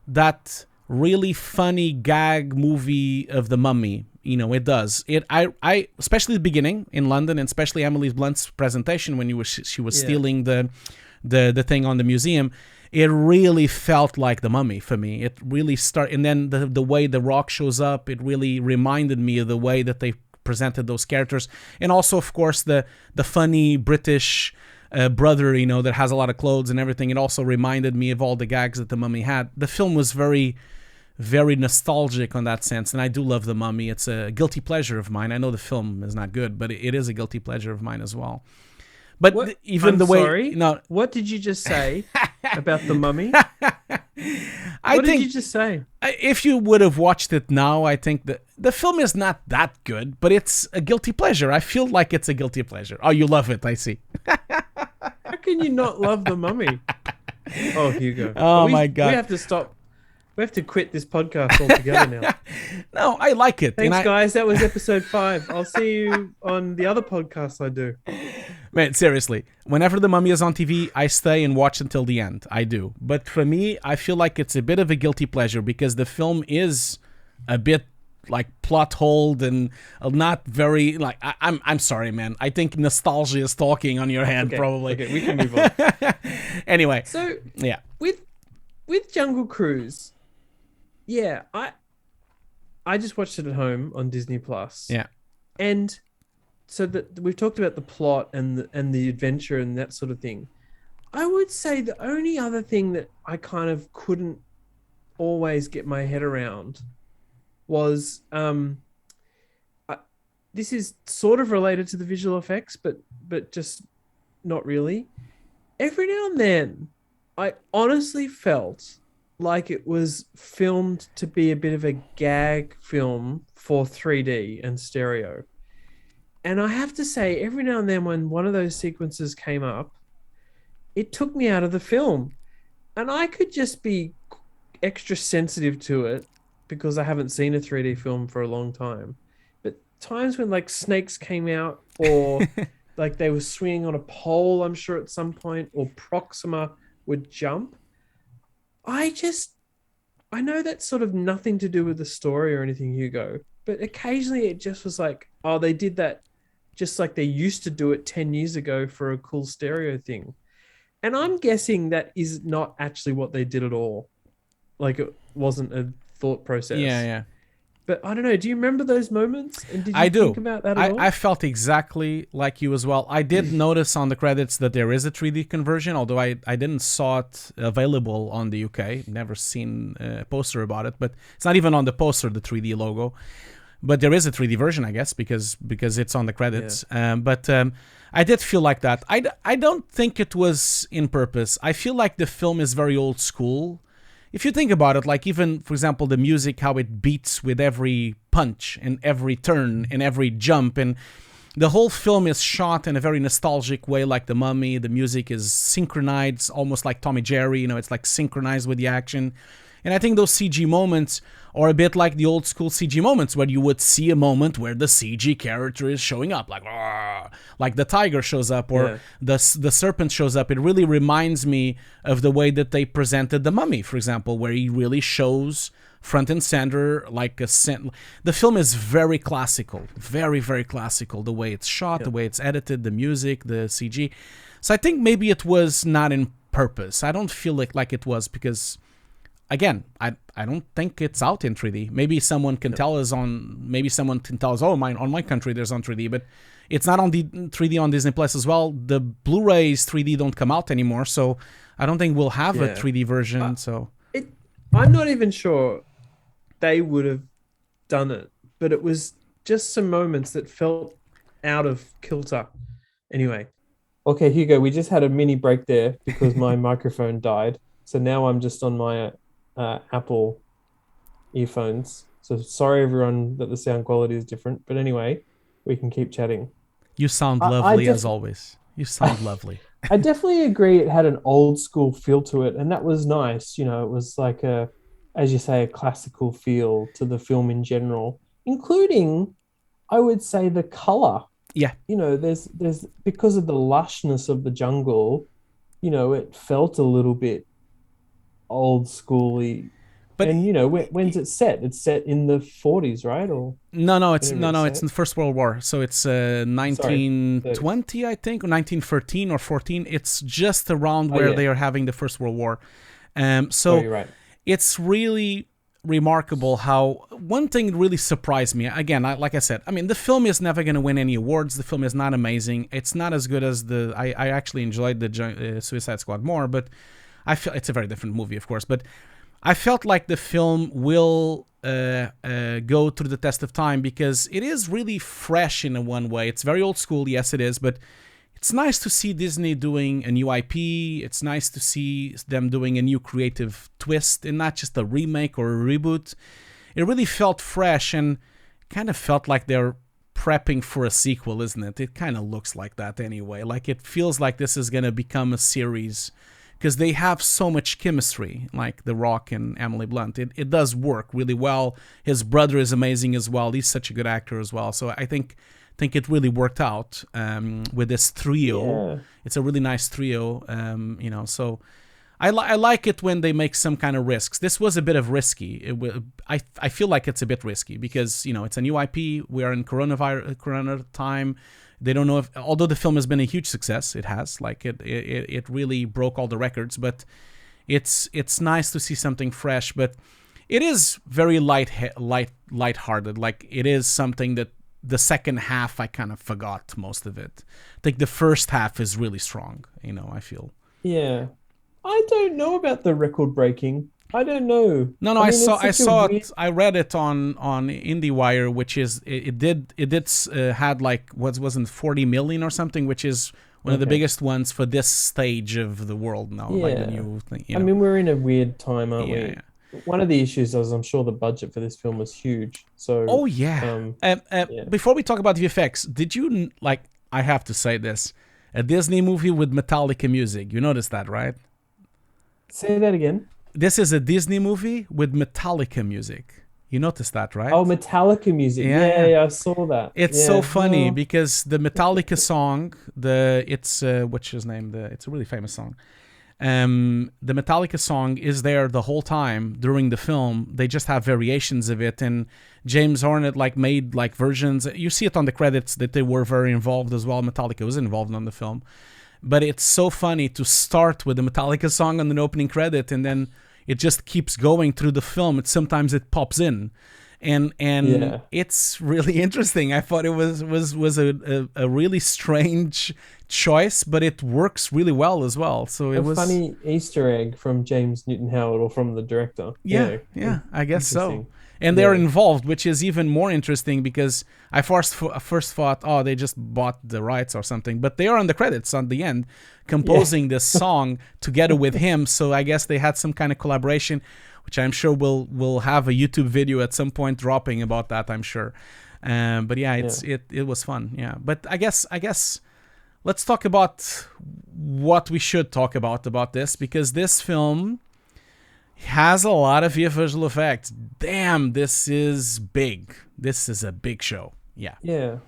that really funny gag movie of the Mummy. It does. I especially the beginning in London, and especially Emily Blunt's presentation when she was Yeah. stealing the thing on the museum. It really felt like the Mummy for me. It really and then the way the Rock shows up, it really reminded me of the way that they presented those characters, and also, of course, the funny British brother, that has a lot of clothes and everything. It also reminded me of all the gags that the Mummy had. The film was very, very nostalgic on that sense, and I do love the Mummy. It's a guilty pleasure of mine. I know the film is not good, but it is a guilty pleasure of mine as well. But What? even I'm the way, sorry. What did you just say about the Mummy? I What did think you just say? if you would have watched it now, I think the film is not that good, but it's a guilty pleasure. I feel like it's a guilty pleasure. Oh, you love it, I see. How can you not love the Mummy? Oh, Hugo, Oh my we god. have to stop. We have to quit this podcast altogether now. No, I like it. Thanks, guys. That was episode 5. I'll see you on the other podcasts I do. Man, seriously, whenever the Mummy is on TV, I stay and watch until the end. I do. But for me, I feel like it's a bit of a guilty pleasure because the film is a bit like plot holed and not very like I'm sorry, man. I think nostalgia is talking on your head, Okay. probably. Okay, we can move on. Anyway, So yeah. with Jungle Cruise, yeah, I just watched it at home on Disney Plus. Yeah. And so that we've talked about the plot and the adventure and that sort of thing. I would say the only other thing that I kind of couldn't always get my head around was I, this is sort of related to the visual effects, but just not really. Every now and then, I honestly felt like it was filmed to be a bit of a gag film for 3D and stereo. And I have to say, every now and then, when one of those sequences came up, it took me out of the film. And I could just be extra sensitive to it because I haven't seen a 3D film for a long time. But times when like snakes came out or like they were swinging on a pole, I'm sure at some point, or Proxima would jump. I just I know that's sort of nothing to do with the story or anything, Hugo, but occasionally it just was like, oh, they did that just like they used to do it 10 years ago for a cool stereo thing. And I'm guessing that is not actually what they did at all. Like it wasn't a thought Yeah, process. yeah. But I don't know. Do you remember those moments? And did you I think do. about that at I all? felt exactly like you as well. I did notice on the credits that there is a 3D conversion, although I didn't saw it available on the UK. Never seen a poster about it, but it's not even on the poster, the 3D logo. But there is a 3D version, I guess, because it's on the Yeah. credits. But I did feel like that. I don't think it was in purpose. I feel like the film is very old school. If you think about it, like even, for example, the music, how it beats with every punch and every turn and every jump. And the whole film is shot in a very nostalgic way, like The Mummy. The music is synchronized, almost like Tommy Jerry. It's like synchronized with the action. And I think those CG moments are a bit like the old school CG moments where you would see a moment where the CG character is showing up, like the tiger shows up or Yeah. the serpent shows up. It really reminds me of the way that they presented The Mummy, for example, where he really shows front and center like the film is very classical, very, very classical. The way it's shot, Yeah. the way it's edited, the music, the CG. So I think maybe it was not in purpose. I don't feel like it was because again, I don't think it's out in 3D. Maybe someone can tell us oh, on my country there's on 3D, but it's not on the 3D on Disney Plus as well. The Blu-rays 3D don't come out anymore, so I don't think we'll have a Yeah. 3D Uh, version. So it. I'm not even sure they would have done it, but it was just some moments that felt out of kilter. Anyway, okay, Hugo, we just had a mini break there because my microphone died. So now I'm just on my Apple earphones. So sorry, everyone, that the sound quality is different. But anyway, we can keep chatting. you sound I lovely as def always. You sound lovely. I definitely agree it had an old school feel to it, and that was nice. It was like as you say, a classical feel to the film in general, including, I would say, the color. Yeah, There's because of the lushness of the jungle, it felt a little bit old schooly. but And when's it set? It's set in the 40s, right? Or whenever it's it's set. in the First World War. So it's Sorry, 30s. 1920, I think, or 1913 or 14. It's just around Oh where yeah. they are having the First World War. Oh, So you're right. it's really remarkable how one thing really surprised me. Again, like I said, I mean, the film is never going to win any awards. The film is not amazing. It's not as good as I actually enjoyed the Suicide Squad more, but I feel it's a very different movie, of course. But I felt like the film will go through the test of time because it is really fresh in a one way. It's very old school, yes, it is, but it's nice to see Disney doing a new IP. It's nice to see them doing a new creative twist and not just a remake or a reboot. It really felt fresh and kind of felt like they're prepping for a sequel, isn't it? It kind of looks like that anyway. Like it feels like this is going to become a series because they have so much chemistry, like The Rock and Emily Blunt. It does work really well. His brother is amazing as well. He's such a good actor as well. So I think it really worked out with this trio. Yeah. It's a really nice trio, So I like it when they make some kind of risks. This was a bit of risky. I feel like it's a bit risky because it's a new IP. We are in Corona time. They don't know if, although the film has been a huge success, it has. Like it really broke all the records. But it's nice to see something fresh. But it is very lighthearted. Like it is something that the second half I kind of forgot most of it. I think the first half is really strong. I feel. Yeah. I don't know about the record breaking. I don't know. No, I I mean, saw, it's I such a saw weird. it. I read it on IndieWire, which is it did had like what wasn't 40 million or something, which is one of the Okay. biggest ones for this stage of the world now. Like the Yeah. new thing, I mean, we're in a weird time, aren't Yeah, we? yeah. One of the issues is I'm sure the budget for this film was huge. Oh So, yeah. yeah. Before we talk about VFX, did you like? I have to say this: a Disney movie with Metallica music. You noticed that, right? Say that again. This is a Disney movie with Metallica music. You noticed that, Oh, right? Metallica music. Yeah, Yeah, yeah. yeah, I saw that. It's so Yeah. funny Well, because the Metallica song, the it's what's his name? It's a really famous song. The Metallica song is there the whole time during the film. They just have variations of it, and James Hornet like made like versions. You see it on the credits that they were very involved as well. Metallica was involved on the film, but it's so funny to start with the Metallica song on an opening credit, and then it just keeps going through the film. Sometimes it pops in, and yeah. it's really interesting. I thought it was a really strange choice, but it works really well as well. So it A was, funny Easter egg from James Newton Howard or from the director. yeah, Yeah. yeah, I guess so. Interesting. And they're Yeah. involved, which is even more interesting because I first thought, oh, they just bought the rights or something, but they are on the credits on the end, Yeah. composing this song together with him. So I guess they had some kind of collaboration, which I'm sure will have a YouTube video at some point dropping about that. I'm sure. But yeah, Yeah. it was fun. Yeah, but I guess let's talk about what we should talk about this, because this film has a lot of visual effects. Damn, this is big. This is a big show. Yeah, Yeah.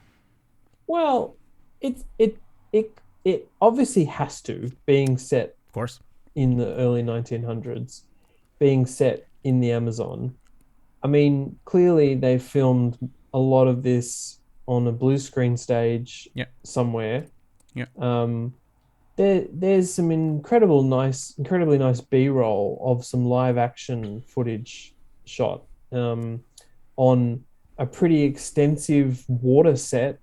Well, it obviously has to, being set of course. in the early 1900s, being set in the Amazon. I mean, clearly they filmed a lot of this on a blue screen stage Yeah, somewhere. yeah, Um, there's some incredibly nice B-roll of some live action footage shot on a pretty extensive water set.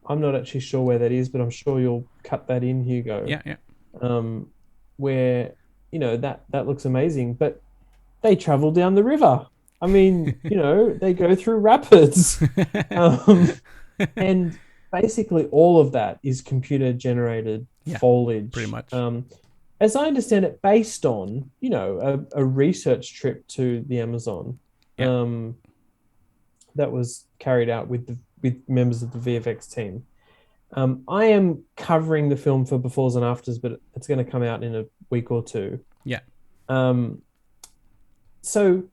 I'm not actually sure where that is, but I'm sure you'll cut that in, Hugo. yeah, yeah. Um, where that looks amazing, but they travel down the river. I mean, they go through rapids. Um, and basically all of that is computer generated Yeah, pretty foliage. much. As I understand it, based on, a research trip to the Amazon Yeah, um, that was carried out with members of the VFX team. I am covering the film for befores and afters, but it's going to come out in a week or two. yeah, Um, so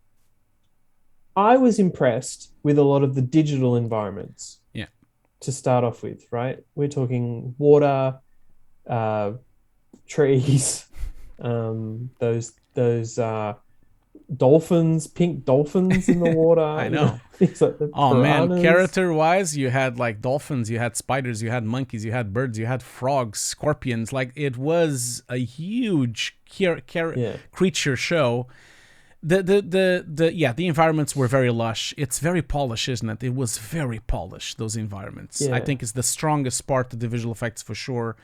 I was impressed with a lot of the digital environments yeah. to start off with, right? We're talking water, uh, trees, those dolphins, pink dolphins in the I water, know. things like the Oh man, piranhas. character wise, you had like dolphins, you had spiders, you had monkeys, you had birds, you had frogs, scorpions. Like it was a huge Yeah, creature show. The environments were very lush. It's very polished, isn't it? It was very polished, those environments. I yeah, think it's the strongest part of the visual effects for sure.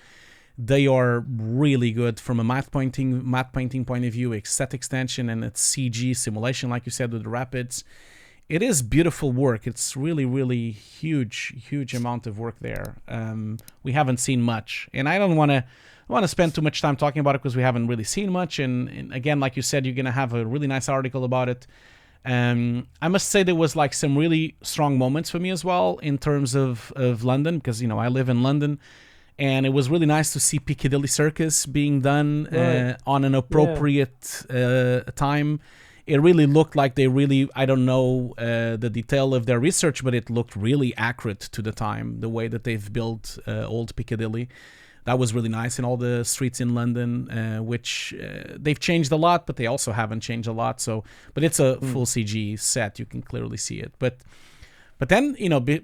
They are really good from a matte painting point of view, set extension, and it's CG simulation, like you said, with the rapids. It is beautiful work. It's really, really huge amount of work there. We haven't seen much, and I don't want to spend too much time talking about it because we haven't really seen much. And again, like you said, you're gonna have a really nice article about it. I must say there was like some really strong moments for me as well in terms of London, because I live in London, and it was really nice to see Piccadilly Circus being done right, on an yeah, appropriate time. It really looked like they really, I don't know the detail of their research, but it looked really accurate to the time, the way that they've built old Piccadilly. That was really nice. And all the streets in London, which they've changed a lot, but they also haven't changed a lot. So, but it's a full mm, CG set. You can clearly see it. But then,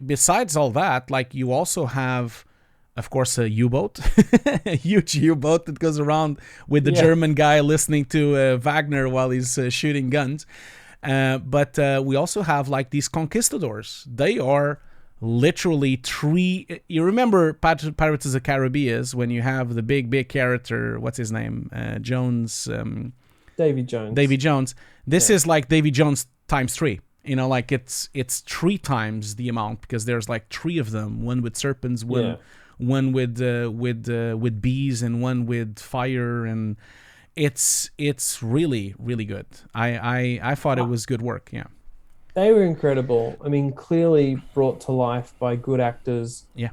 besides all that, like you also have, of course, a U-boat, a huge U-boat that goes around with the yeah, German guy listening to Wagner while he's shooting guns. But we also have like these conquistadors. They are literally three. You remember Pirates of the Caribbean when you have the big character, what's his name, Jones, Davy Davy Jones. Jones. This Yeah, is like Davy Jones times three. Like it's three times the amount, because there's like three of them, one with serpents, one yeah. one with bees, and one with fire, and it's really good. I thought it Uh, was good work. Yeah, They were incredible. I mean, clearly brought to life by good actors. yeah.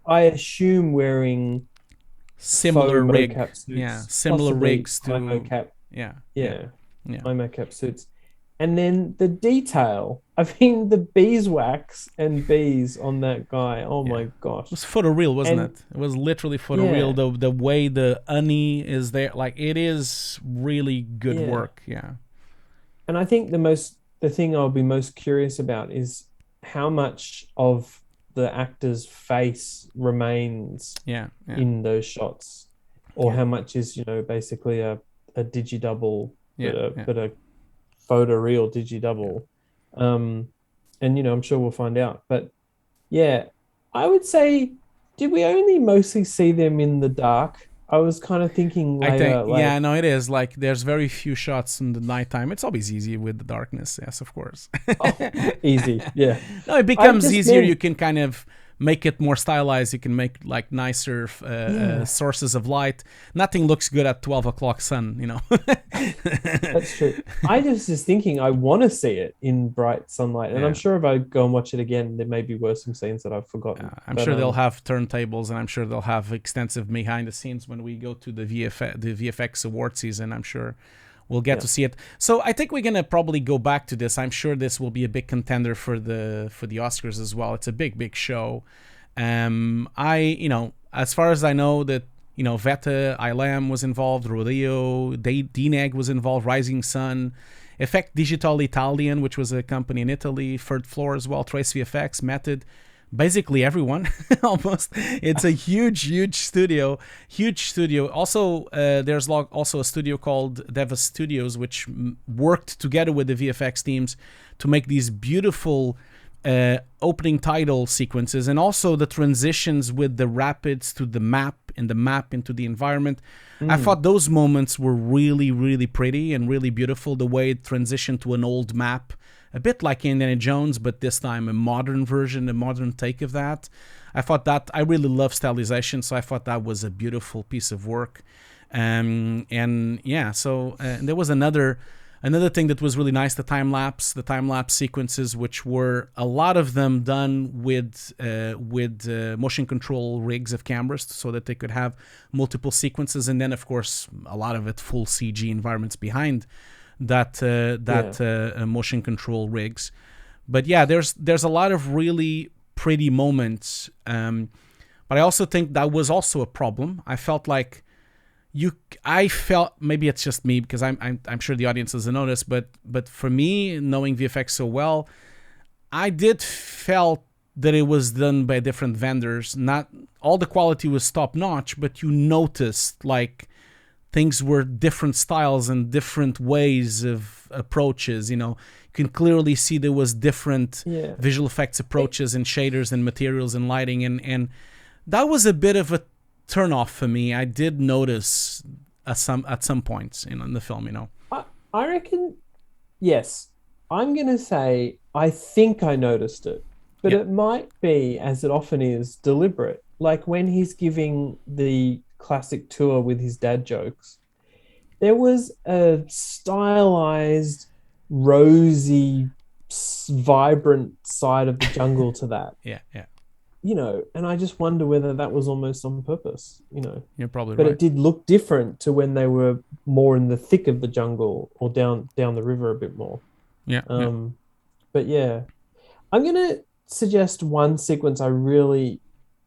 I assume wearing faux Similar rig. mocap Yeah, suits, similar possibly rigs high to. mocap, Yeah, yeah, yeah, yeah, high mocap suits. And then the detail. I mean, the beeswax and bees on that guy. Oh Yeah. my It gosh. was photoreal, wasn't And it? It was literally photoreal. yeah, The way the honey is there, like it is really good yeah. work. Yeah, And I think the thing I'll be most curious about is how much of the actor's face remains yeah, yeah, in those shots, or yeah, how much is, basically a digidouble, yeah, yeah, but a photoreal yeah. digidouble. Um, and I'm sure we'll find out. But yeah, I would say, did we only mostly see them in the dark? I was kind of thinking I think, later, yeah, like, no, it is like there's very few shots in the nighttime. It's always easy with the darkness, yes, of course. oh, easy, yeah. No, it I becomes just easier. You meant, can kind of make it more stylized. You can make like nicer yeah. sources of light. Nothing looks good at 12 o'clock sun, you know. That's true. I just was thinking I want to see it in bright sunlight, and I'm Yeah. sure if I go and watch it again, there maybe were some scenes that I've forgotten. I'm But sure they'll have turntables, and I'm sure they'll have extensive behind the scenes when we go to the VFX award season. I'm sure we'll get yeah, to see it. So I think we're gonna probably go back to this. I'm sure this will be a big contender for the Oscars as well. It's a big show. As far as I know, that Veta Ilam was involved, Rodeo, DNEG was involved, Rising Sun, Effect Digital Italian, which was a company in Italy, Third Floor as well, Trace VFX, Method, basically everyone almost. It's a huge studio. Also there's also a studio called Deva Studios, which worked together with the VFX teams to make these beautiful opening title sequences, and also the transitions with the rapids to the map, and the map into the environment. I mm, thought those moments were really pretty and really beautiful. The way it transitioned to an old map, a bit like Indiana Jones, but this time a modern version, a modern take of that. I really love stylization, so I thought that was a beautiful piece of work. And yeah, so there was another thing that was really nice, the time lapse sequences, which were a lot of them done with motion control rigs of cameras, so that they could have multiple sequences, and then of course a lot of it full CG environments behind yeah, motion control rigs. But yeah, there's a lot of really pretty moments, but I also think that was also a problem. I felt like I felt, maybe it's just me, because I'm sure the audience doesn't notice, but for me, knowing VFX so well, I did felt that it was done by different vendors. Not all the quality was top notch, but you noticed like things were different styles and different ways of approaches. You can clearly see there was different yeah. visual effects It, approaches and shaders and materials and lighting, and that was a bit of a turn off for me. I did notice at some points in the film. I, I reckon, yes. I'm gonna say I think I noticed it, but Yeah, it might be, as it often is, deliberate. Like when he's giving the classic tour with his dad jokes, there was a stylized, rosy, vibrant side of the jungle to that, yeah, yeah. and I just wonder whether that was almost on purpose, You're probably but right. it did look different to when they were more in the thick of the jungle or down the river a bit more. Yeah, yeah. Um, but yeah, I'm gonna suggest one sequence I really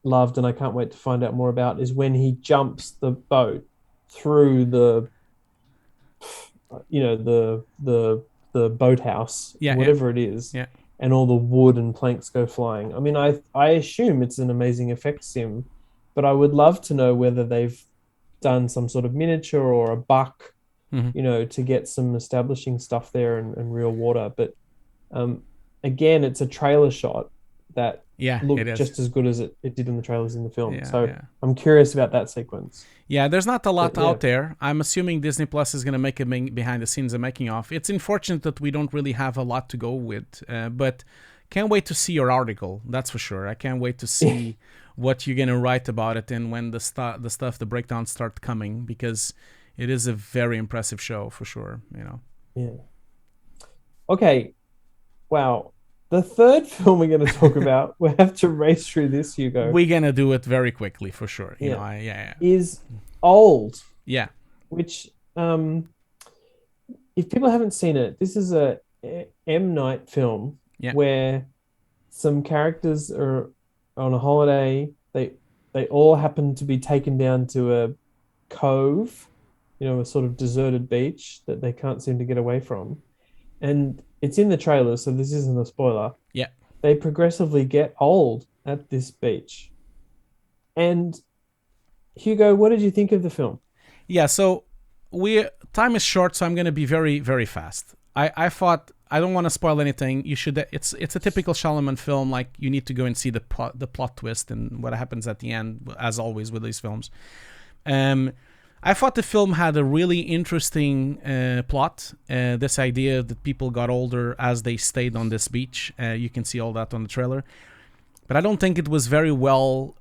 loved and I can't wait to find out more about is when he jumps the boat through the boathouse, Yeah, yeah, whatever it is, yeah. and all the wood and planks go flying. I mean, I assume it's an amazing effects sim, but I would love to know whether they've done some sort of miniature or a buck, Hmm. to get some establishing stuff there and real water. But um, again, it's a trailer shot that Yeah, it looked is. just as good as it did in the trailers in the film. Yeah, So yeah. I'm curious about that sequence. Yeah, there's not a But lot yeah, out there. I'm assuming Disney Plus is going to make a behind the scenes a making of. It's unfortunate that we don't really have a lot to go with, but can't wait to see your article. That's for sure. I can't wait to see what you're going to write about it, and when the breakdowns start coming, because it is a very impressive show for sure. yeah. Okay, wow. The third film we're going to talk about, we have to race through this, Hugo. We're going to do it very quickly for sure. Yeah, Yeah. is Old, Yeah. which if people haven't seen it, this is a M Night film Yeah. where some characters are on a holiday. They all happen to be taken down to a cove, a sort of deserted beach that they can't seem to get away from. And it's in the trailer, so this isn't a spoiler. Yeah. They progressively get old at this beach. And Hugo, what did you think of the film? Yeah. So we time is short, so I'm going to be very very fast. I thought I don't want to spoil anything. You should. It's a typical Shyamalan film. Like you need to go and see the plot twist and what happens at the end, as always with these films. Um, I thought the film had a really interesting plot. This idea that people got older as they stayed on this beach. You can see all that on the trailer. But I don't think it was very well.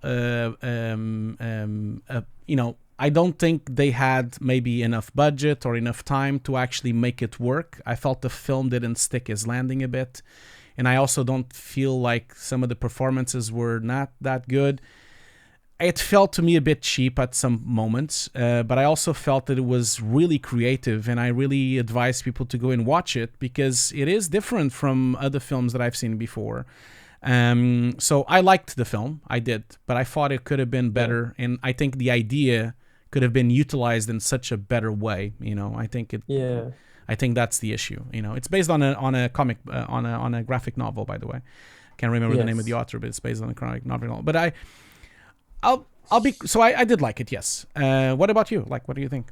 I don't think they had maybe enough budget or enough time to actually make it work. I felt the film didn't stick his landing a bit. And I also don't feel like some of the performances were not that good. It felt to me a bit cheap at some moments, but I also felt that it was really creative, and I really advise people to go and watch it because it is different from other films that I've seen before. So I liked the film, I did, but I thought it could have been Yeah. better, and I think the idea could have been utilized in such a better way. Yeah. I think that's the issue. It's based on a comic on a graphic novel, by the way. Can't remember the name of the Yes. author, but it's based on a graphic novel. But I'll be so I did like it, yes. What about you? Like, what do you think?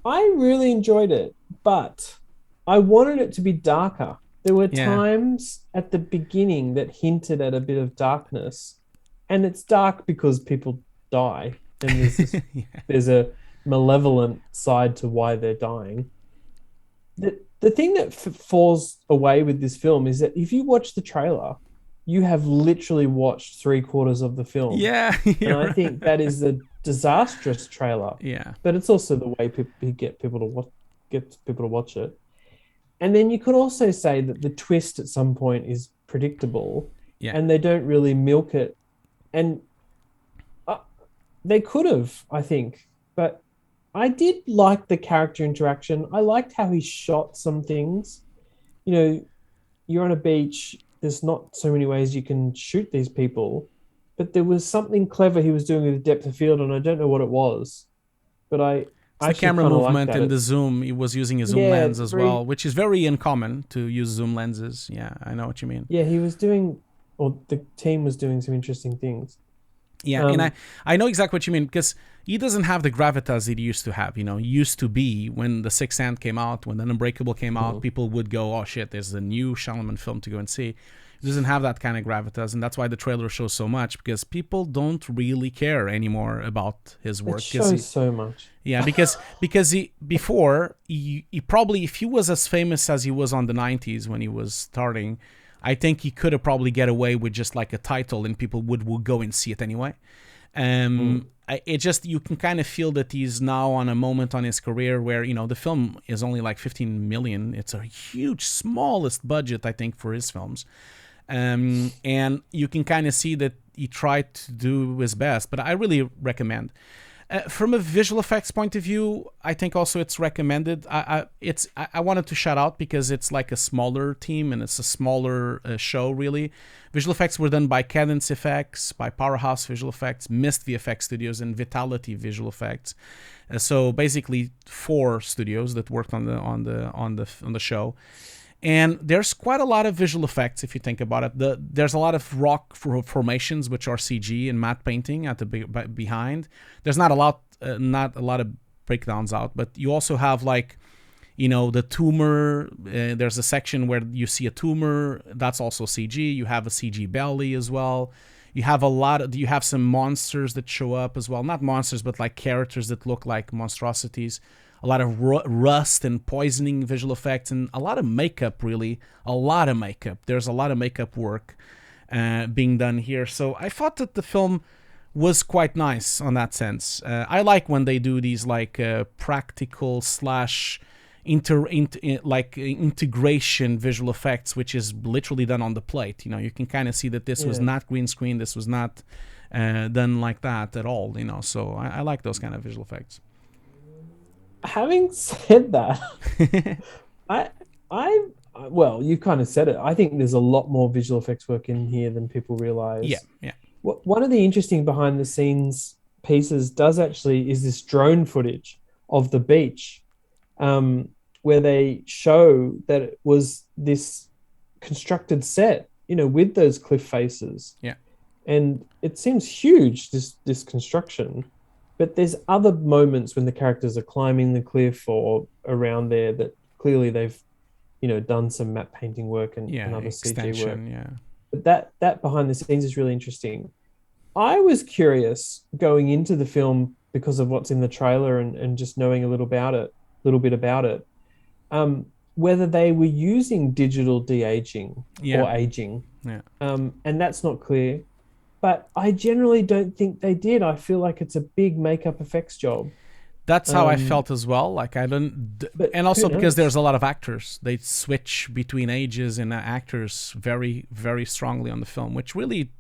I really enjoyed it, but I wanted it to be darker. There were Yeah. times at the beginning that hinted at a bit of darkness, and it's dark because people die, and Yeah. there's a malevolent side to why they're dying. The thing that falls away with this film is that if you watch the trailer, you have literally watched three-quarters of the film. Yeah. And You're I right. think that is a disastrous trailer, Yeah. but it's also the way people get people to watch it. And then you could also say that the twist at some point is predictable, Yeah. and they don't really milk it. And uh, they could have, I think, but I did like the character interaction. I liked how he shot some things. You know, you're on a beach. There's not so many ways you can shoot these people, but there was something clever he was doing with the depth of field, and I don't know what it was, but It's I the actually camera kind of like movement that. and the It's zoom. He was using a zoom yeah, lens it's as well, very which is very uncommon to use zoom lenses. Yeah, I know what you mean. yeah. He was doing, or the team was doing some interesting things. Yeah, and I, Um, I know exactly what you mean because he doesn't have the gravitas he used to have. He used to be when The Sixth Sense came out, when The Unbreakable came out, mhm. people would go, "Oh shit, there's a new Shyamalan film to go and see." He doesn't have that kind of gravitas, and that's why the trailer shows so much because people don't really care anymore about his It work. Because shows so much. yeah, because he probably if he was as famous as he was on the '90s when he was starting, I think he could have probably get away with just like a title and people would go and see it anyway. Mm. It just you can kind of feel that he's now on a moment on his career where the film is only like 15 million. It's a huge, smallest budget I think for his films, and you can kind of see that he tried to do his best. But I really recommend. From a visual effects point of view, I think also it's recommended. I wanted to shout out because it's like a smaller team and it's a smaller show really. Visual effects were done by Cadence FX, by Powerhouse Visual Effects, Mist VFX Studios, and Vitality Visual Effects. So basically, 4 studios that worked on the show. And there's quite a lot of visual effects if you think about it. There's a lot of rock formations which are CG and matte painting at the behind. There's not a lot of breakdowns out, but you also have like the tumor. There's a section where you see a tumor. That's also CG. You have a CG belly as well. You have some monsters that show up as well. Not monsters, but like characters that look like monstrosities. A lot of rust and poisoning visual effects, and a lot of makeup, really. A lot of makeup. There's a lot of makeup work being done here. So I thought that the film was quite nice on that sense. I like when they do these like practical slash integration visual effects, which is literally done on the plate. You can kind of see that this was Yeah. not green screen. This was not done like that at all. So I like those kind of visual effects. Having said that, I I Well, you kind of said it. I think there's a lot more visual effects work in here than people Yeah, realize. yeah, One of the interesting behind the scenes pieces does actually is this drone footage of the beach, um, where they show that it was this constructed set, with those cliff faces, yeah, and it seems huge, this construction. But there's other moments when the characters are climbing the cliff or around there that clearly they've done some matte painting work and yeah. other CG work. Extension, yeah. But that behind the scenes is really interesting. I was curious going into the film because of what's in the trailer and just knowing little bit about it, um, whether they were using digital de-aging Yeah, or aging. yeah. And that's not clear. But I generally don't think they did. I feel like it's a big makeup effects job. That's how I Um, felt as well. Like I don't, but and who also because there's knows? a lot of actors, they switch between ages and actors very, very strongly on the film, which really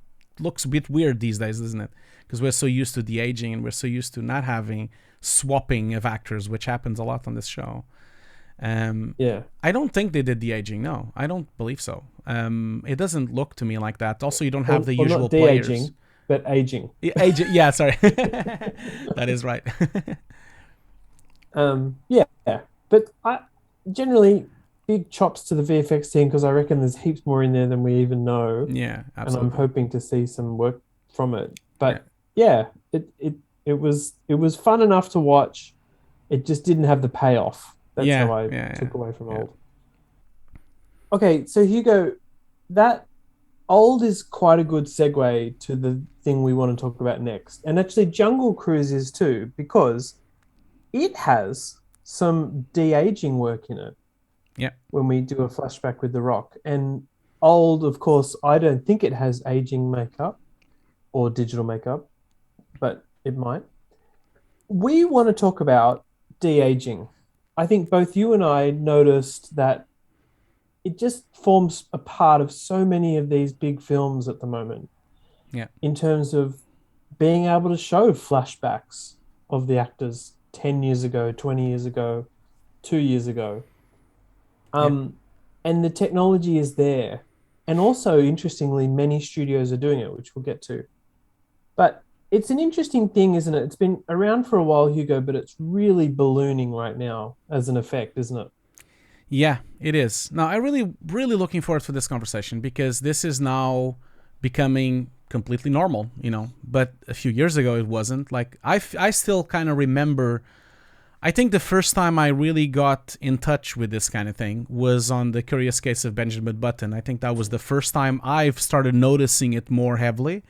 looks a bit weird these days, doesn't it? Because we're so used to the aging and we're so used to not having swapping of actors, which happens a lot on this show. Um, Yeah. I don't think they did the aging. No, I don't believe so. It doesn't look to me like that. Also, you don't have the Or usual not players. de-aging, but aging. Aging, yeah, sorry, that is right. Yeah, but I generally big chops to the VFX team because I reckon there's heaps more in there than we even know, Yeah, and I'm absolutely. hoping to see some work from it. Yeah, But yeah, it was fun enough to watch. It just didn't have the payoff. That's yeah, how I yeah, yeah, took away from yeah. old. Okay, so Hugo, that old is quite a good segue to the thing we want to talk about next, and actually Jungle Cruise is too because it has some de-aging work in it Yeah. when we do a flashback with The Rock. And old, of course, I don't think it has aging makeup or digital makeup, but it might. We want to talk about de-aging. I think both you and I noticed that it just forms a part of so many of these big films at the moment Yeah. in terms of being able to show flashbacks of the actors 10 years ago, 20 years ago, 2 years ago. Yeah. Um, and the technology is there. And also, interestingly, many studios are doing it, which we'll get to. But it's an interesting thing, isn't it? It's been around for a while, Hugo, but it's really ballooning right now as an effect, isn't it? Yeah, it is. Now, I really looking forward to this conversation because this is now becoming completely normal, But a few years ago, it wasn't. Like, I still kind of remember. I think the first time I really got in touch with this kind of thing was on The Curious Case of Benjamin Button. I think that was the first time I've started noticing it more heavily,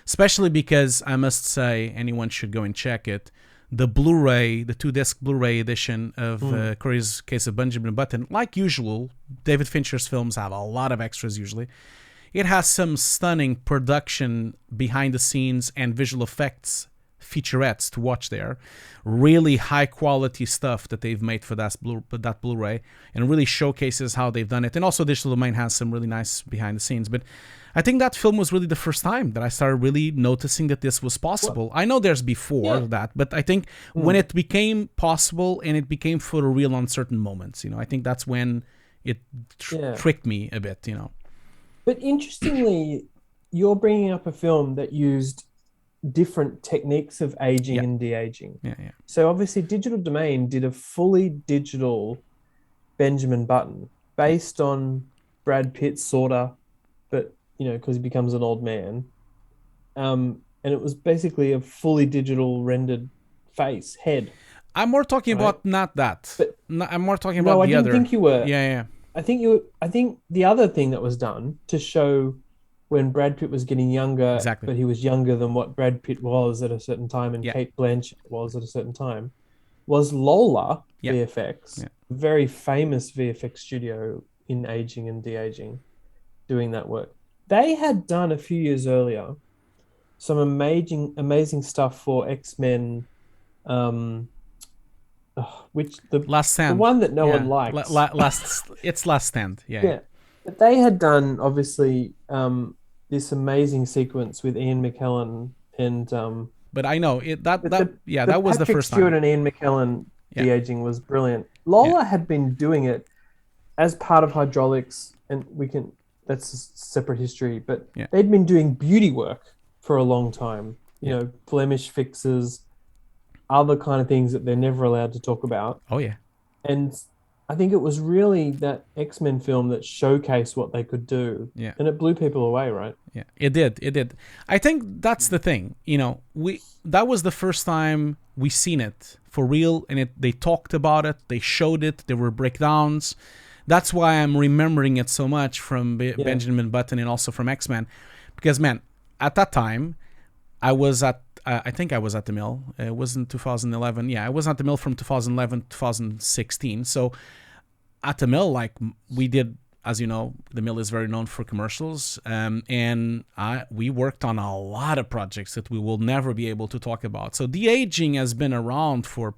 especially because I must say anyone should go and check it. The Blu-ray, the 2-disc Blu-ray edition of Mm. Curious Case of Benjamin Button, like usual, David Fincher's films have a lot of extras usually. It has some stunning production behind the scenes and visual effects featurettes to watch there. Really high quality stuff that they've made for that Blu-ray, and really showcases how they've done it. And also Digital Domain has some really nice behind the scenes. But I think that film was really the first time that I started really noticing that this was Well, possible. I know there's before yeah. that, but I think when Mm. it became possible and it became for real on certain moments, I think that's when it Yeah. tricked me a bit. But interestingly, you're bringing up a film that used different techniques of Yeah, aging and de-aging. yeah, yeah, So obviously, Digital Domain did a fully digital Benjamin Button yeah. based on Brad Pitt, sorta, but because he becomes an old man. And it was basically a fully digital rendered face, head, I'm more talking right? about not that. But I'm more talking no, about I the didn't other. think you were. Yeah, yeah, I think the other thing that was done to show when Brad Pitt was getting younger, exactly. but he was younger than what Brad Pitt was at a certain time and Yeah, Kate Blanchett was at a certain time, was Lola yeah, VFX, yeah. very famous VFX studio in aging and de-aging, doing that work. They had done a few years earlier some amazing stuff for X-Men, um, which Last the stand. one that no one Yeah, likes. It's last stand. Yeah, yeah. Yeah, but they had done obviously this amazing sequence with Ian McKellen and But I know it. the Yeah, the that was the Patrick first Stewart time. and Ian McKellen Yeah, de-aging was brilliant. yeah, Lola had been doing it as part of hydraulics, and we can, that's a separate history, but Yeah, they'd been doing beauty work for a long time, yeah. blemish fixes, other kind of things that they're never allowed to talk about. Oh yeah. And I think it was really that X-Men film that showcased what they could do. Yeah. And it blew people away, right? Yeah, it did. It did. I think that's the thing. We that was the first time we seen it for real, and they talked about it, they showed it, there were breakdowns. That's why I'm remembering it so much from Yeah. Benjamin Button and also from X-Men, because man, at that time, I was at. I think I was at the mill. It was in 2011. Yeah, I was at the mill from 2011 to 2016. So at the mill, like we did, as you know, the mill is very known for commercials, and we worked on a lot of projects that we will never be able to talk about. So de-aging has been around for.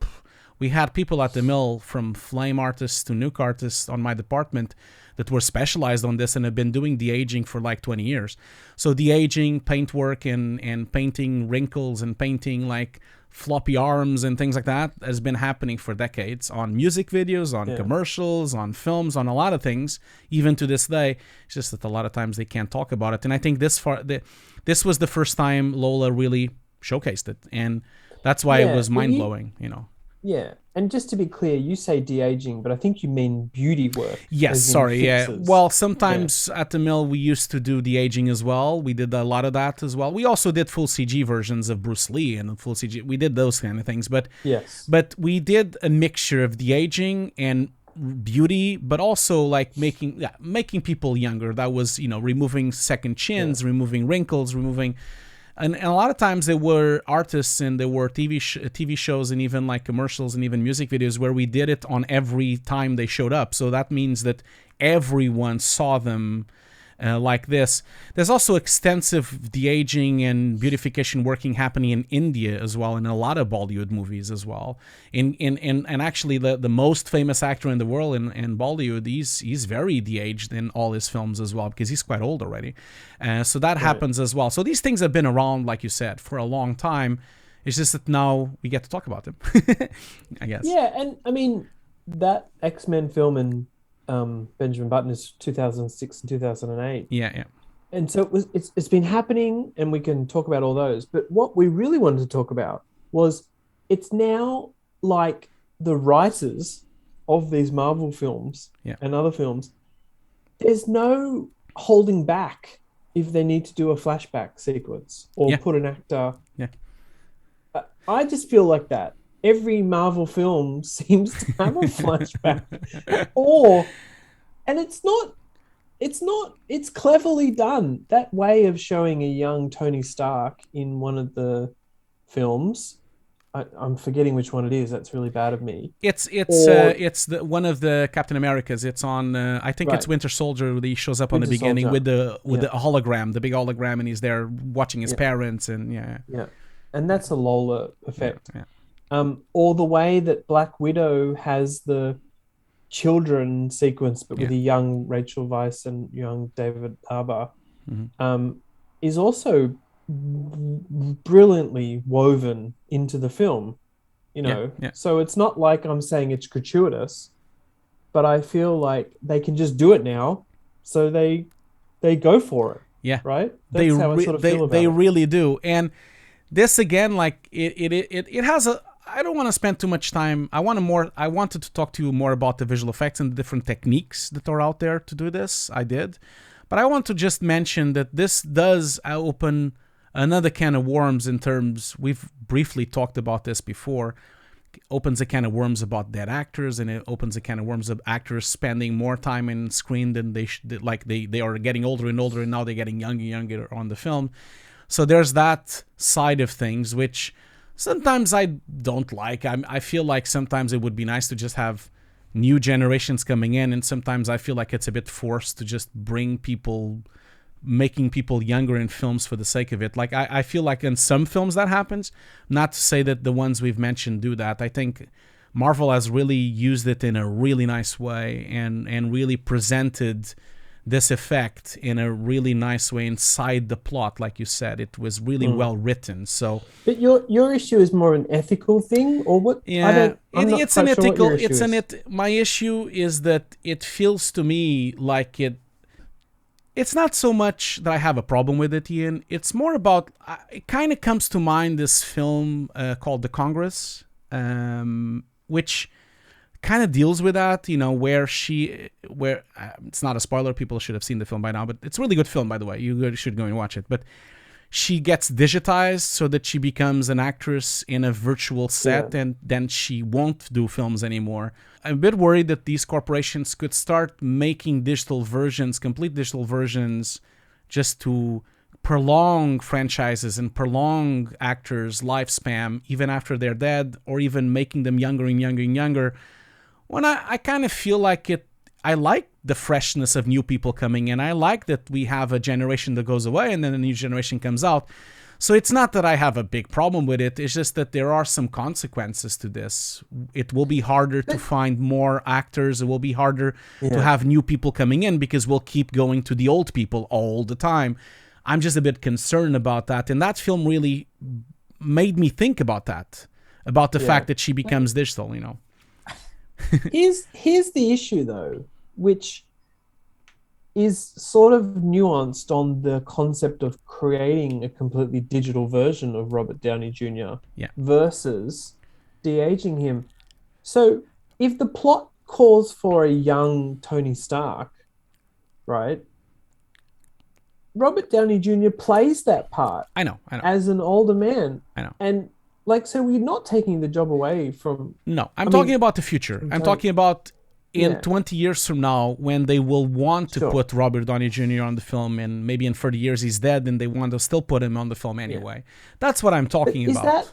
We had people at the mill, from flame artists to nuke artists on my department, that were specialized on this and have been doing de-aging for like 20 years. So de-aging, paintwork, and painting wrinkles and painting like floppy arms and things like that has been happening for decades on music videos, on Yeah. commercials, on films, on a lot of things, even to this day. It's just that a lot of times they can't talk about it. And I think this was the first time Lola really showcased it. And that's why it Yeah. was Well, mind-blowing. yeah. And just to be clear, you say de-aging, but I think you mean beauty work, Yes, as in sorry. Yeah. fixes. Well, Yeah. sometimes at the mill we used to do the aging as well. We did a lot of that as well. We also did full CG versions of Bruce Lee and full CG. We did those kind of things, but Yes. we did a mixture of the aging and beauty, but also like making people younger. That was removing second Yeah. chins, removing wrinkles, removing. And a lot of times there were artists and there were TV shows and even like commercials and even music videos where we did it on every time they showed up. So that means that everyone saw them like this. There's also extensive de-aging and beautification working happening in India as well, in a lot of Bollywood movies as well. And actually the most famous actor in the world in Bollywood, he's very de-aged in all his films as well, because he's quite old already. So that Right. happens as well. So these things have been around, like you said, for a long time. It's just that now we get to talk about them, I guess. Yeah, and I mean that X-Men film and Benjamin Button is 2006 and 2008. Yeah, yeah, And so it's been happening, and we can talk about all those. But what we really wanted to talk about was, it's now like the writers of these Marvel films yeah, and other films, there's no holding back if they need to do a flashback sequence or yeah, put an actor. yeah. I just feel like that. Every Marvel film seems to have a flashback, or, and it's cleverly done. That way of showing a young Tony Stark in one of the films, I'm forgetting which one it is. That's really bad of me. Or It's one of the Captain Americas. It's on. I think it's right, Winter Soldier. He shows up on the Winter beginning Soldier. with the Yeah, hologram, the big hologram, and he's there watching his yeah, parents. And yeah, yeah. And that's a Lola yeah, effect. yeah, Or the way that Black Widow has the children sequence, but with yeah. a young Rachel Weisz and young David Harbour, Hmm. is also brilliantly woven into the film. Yeah, yeah, So it's not like I'm saying it's gratuitous, but I feel like they can just do it now, so they go for it, yeah. right? That's how I sort of feel They about it. really do. And this again, like it has a. I don't want to spend too much time. I wanted to talk to you more about the visual effects and the different techniques that are out there to do this. I did, but I want to just mention that this does open another can of worms in terms. We've briefly talked about this before. Opens a can of worms about dead actors, and it opens a can of worms of actors spending more time in screen than they should. Like they are getting older and older, and now they're getting younger and younger on the film. So there's that side of things, which sometimes I don't like. I feel like sometimes it would be nice to just have new generations coming in, and sometimes I feel like it's a bit forced to just bring people, making people younger in films for the sake of it. Like I feel like in some films that happens. Not to say that the ones we've mentioned do that. I think Marvel has really used it in a really nice way and really presented this effect in a really nice way inside the plot. Like you said, it was really well written. So But your issue is more an ethical thing, or what? yeah, I'm not it's an quite sure what your ethical. issue It's an is. it. My issue is that it feels to me like it. It's not so much that I have a problem with it, Ian. It's more about it kind of comes to mind this film called The Congress, which kind of deals with that. You know, where it's not a spoiler. People should have seen the film by now, but it's a really good film, by the way. You should go and watch it. But she gets digitized so that she becomes an actress in a virtual set, Yeah. and then she won't do films anymore. I'm a bit worried that these corporations could start making digital versions, complete digital versions, just to prolong franchises and prolong actors' lifespan even after they're dead, or even making them younger and younger and younger. When I kind of feel like it, I like the freshness of new people coming in. I like that we have a generation that goes away and then a new generation comes out. So it's not that I have a big problem with it. It's just that there are some consequences to this. It will be harder to find more actors. It will be harder to have new people coming in because we'll keep going to the old people all the time. I'm just a bit concerned about that. And that film really made me think about that, about the fact that she becomes digital, you know. Here's the issue though, which is sort of nuanced on the concept of creating a completely digital version of Robert Downey Jr. Yeah. versus de-aging him. So if the plot calls for a young Tony Stark, right? Robert Downey Jr. plays that part. I know. As an older man. I know. And like, so we're not taking the job away from. No, I'm talking about the future. I'm talking about in 20 years from now when they will want to put Robert Downey Jr. on the film, and maybe in 30 years he's dead and they want to still put him on the film anyway. That's what I'm talking about.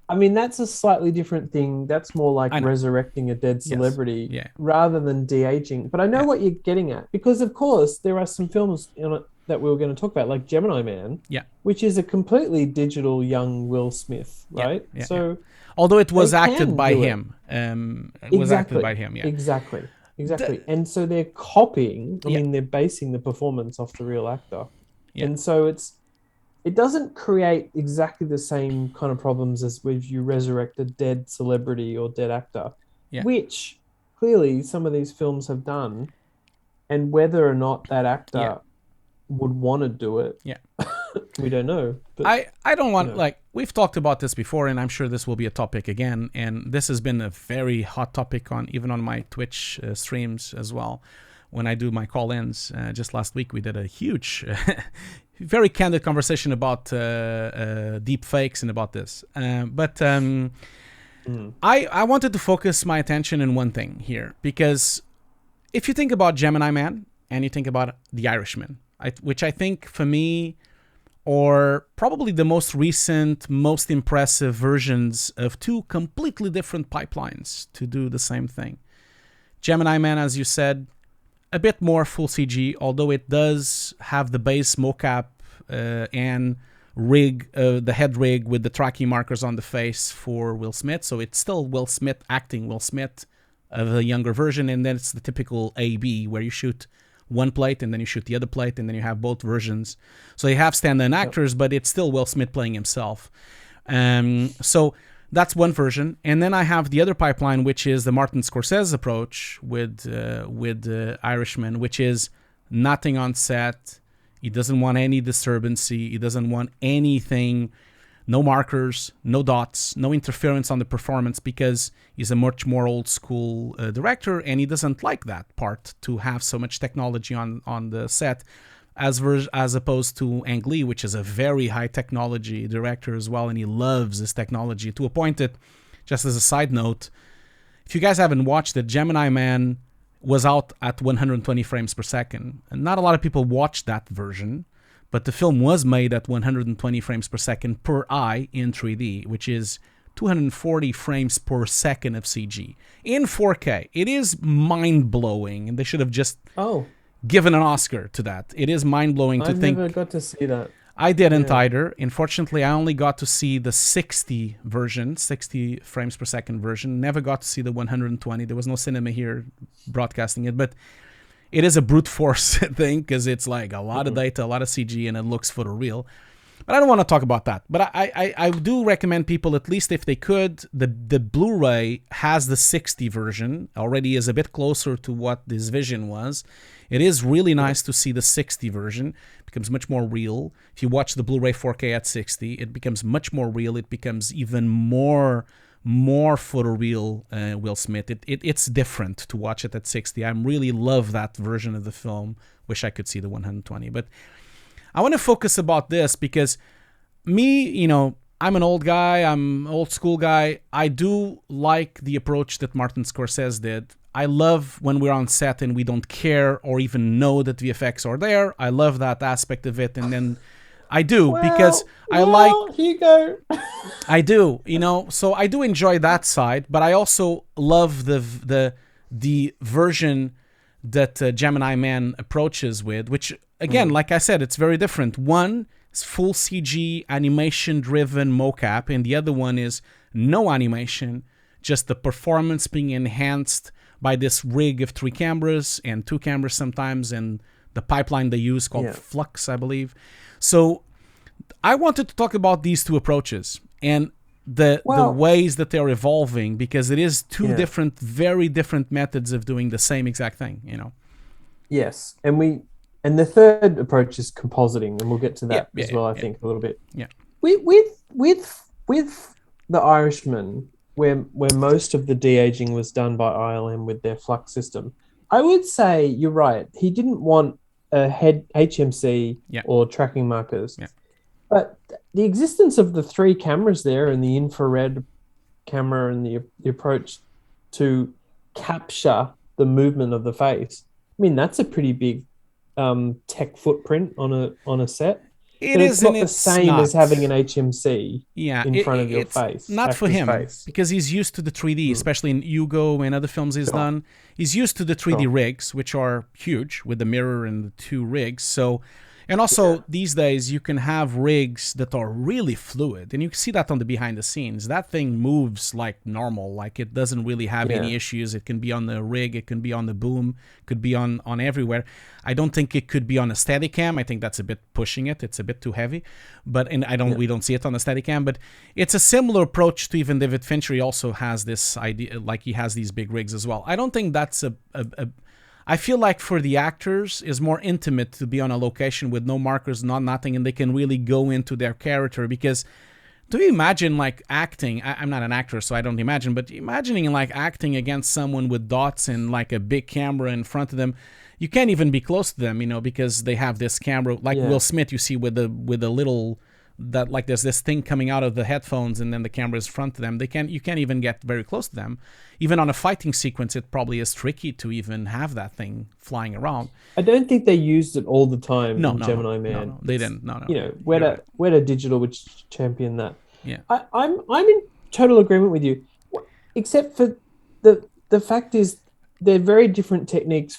I mean, that's a slightly different thing. That's more like resurrecting a dead celebrity rather than de-aging. But I know what you're getting at, because of course there are some films that we were going to talk about, like Gemini Man, which is a completely digital young Will Smith, right? Although it was acted by him. It was acted by him, Exactly. And so they're copying, I mean, they're basing the performance off the real actor. And so it doesn't create exactly the same kind of problems as if you resurrect a dead celebrity or dead actor, which clearly some of these films have done. And whether or not that actor would want to do it, we don't know. But, I don't want, like, we've talked about this before, and I'm sure this will be a topic again. And this has been a very hot topic even on my Twitch streams as well. When I do my call-ins, just last week we did a huge, very candid conversation about deep fakes and about this. I wanted to focus my attention in one thing here, because if you think about Gemini Man and you think about The Irishman, which I think for me are probably the most recent, most impressive versions of two completely different pipelines to do the same thing. Gemini Man, as you said, a bit more full CG, although it does have the base mocap and rig, the head rig with the tracking markers on the face for Will Smith. So it's still Will Smith acting Will Smith of a younger version, and then it's the typical A-B where you shoot one plate and then you shoot the other plate and then you have both versions. So you have stand-in actors, but it's still Will Smith playing himself. So that's one version. And then I have the other pipeline, which is the Martin Scorsese approach with Irishman, which is nothing on set. He doesn't want any disturbancy. He doesn't want anything, no markers, no dots, no interference on the performance, because he's a much more old school director, and he doesn't like that part, to have so much technology on the set, as opposed to Ang Lee, which is a very high technology director as well, and he loves this technology to a point that, just as a side note, if you guys haven't watched it, Gemini Man was out at 120 frames per second, and not a lot of people watched that version, but the film was made at 120 frames per second per eye in 3D, which is 240 frames per second of CG in 4K. It is mind-blowing, and they should have just given an Oscar to that. It is mind-blowing to think. I never got to see that. I didn't either. Unfortunately, I only got to see the 60 version, 60 frames per second version. Never got to see the 120. There was no cinema here broadcasting it, but it is a brute force thing because it's like a lot of data, a lot of CG, and it looks photoreal. But I don't want to talk about that. But I do recommend people, at least if they could, the Blu-ray has the 60 version, already is a bit closer to what this Vision was. It is really nice to see the 60 version. It becomes much more real. If you watch the Blu-ray 4K at 60, it becomes much more real. It becomes even more photoreal, Will Smith. It's different to watch it at 60. I really love that version of the film. Wish I could see the 120. But I want to focus about this because me, I'm an old guy. I'm an old school guy. I do like the approach that Martin Scorsese did. I love when we're on set and we don't care or even know that VFX are there. I love that aspect of it. And then I do because I like Hugo. I do, so I do enjoy that side, but I also love the version that Gemini Man approaches with, which again, like I said, it's very different. One is full CG animation-driven mocap, and the other one is no animation, just the performance being enhanced by this rig of 3 cameras and 2 cameras sometimes, and the pipeline they use called Flux, I believe. So I wanted to talk about these two approaches and the ways that they're evolving, because it is two different, very different methods of doing the same exact thing, Yes, and the third approach is compositing, and we'll get to that as well. I think a little bit. Yeah. With The Irishman, where most of the de-aging was done by ILM with their flux system, I would say you're right. He didn't want a head HMC or tracking markers. Yeah. But the existence of the 3 cameras there and the infrared camera and the approach to capture the movement of the face, I mean, that's a pretty big tech footprint on a set. It's not the same as having an HMC in front of your face. Not for him, because he's used to the 3D, especially in Hugo and other films he's done. He's used to the 3D rigs, which are huge, with the mirror and the 2 rigs. So, and also these days you can have rigs that are really fluid, and you can see that on the behind the scenes. That thing moves like normal, like it doesn't really have any issues. It can be on the rig, it can be on the boom, could be on everywhere. I don't think it could be on a Steadicam. I think that's a bit pushing it. It's a bit too heavy, we don't see it on a Steadicam. But it's a similar approach to even David Fincher. He also has this idea, like he has these big rigs as well. I don't think that's I feel like for the actors, it's more intimate to be on a location with no markers, nothing, and they can really go into their character. Because do you imagine like acting? I'm not an actor, so I don't imagine, but imagining like acting against someone with dots and like a big camera in front of them, you can't even be close to them, because they have this camera, like Will Smith, you see with a little, that like there's this thing coming out of the headphones and then the camera is in front of them. You can't even get very close to them. Even on a fighting sequence, it probably is tricky to even have that thing flying around. I don't think they used it all the time in Gemini Man. No, they didn't. No. Weta Digital, which championed that. Yeah. I'm in total agreement with you, except for the fact is they're very different techniques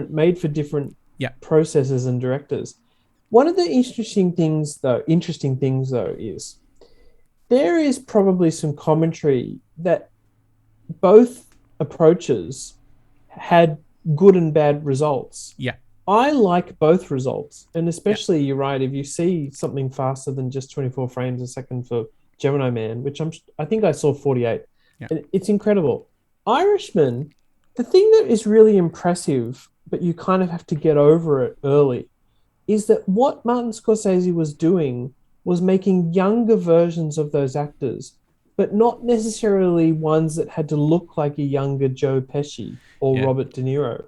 made for different processors and directors. One of the interesting things though is there is probably some commentary that both approaches had good and bad results. Yeah. I like both results, and especially you're right, if you see something faster than just 24 frames a second for Gemini Man, which I think I saw 48. Yeah. It's incredible. Irishman, the thing that is really impressive, but you kind of have to get over it early, is that what Martin Scorsese was doing was making younger versions of those actors, but not necessarily ones that had to look like a younger Joe Pesci or Robert De Niro.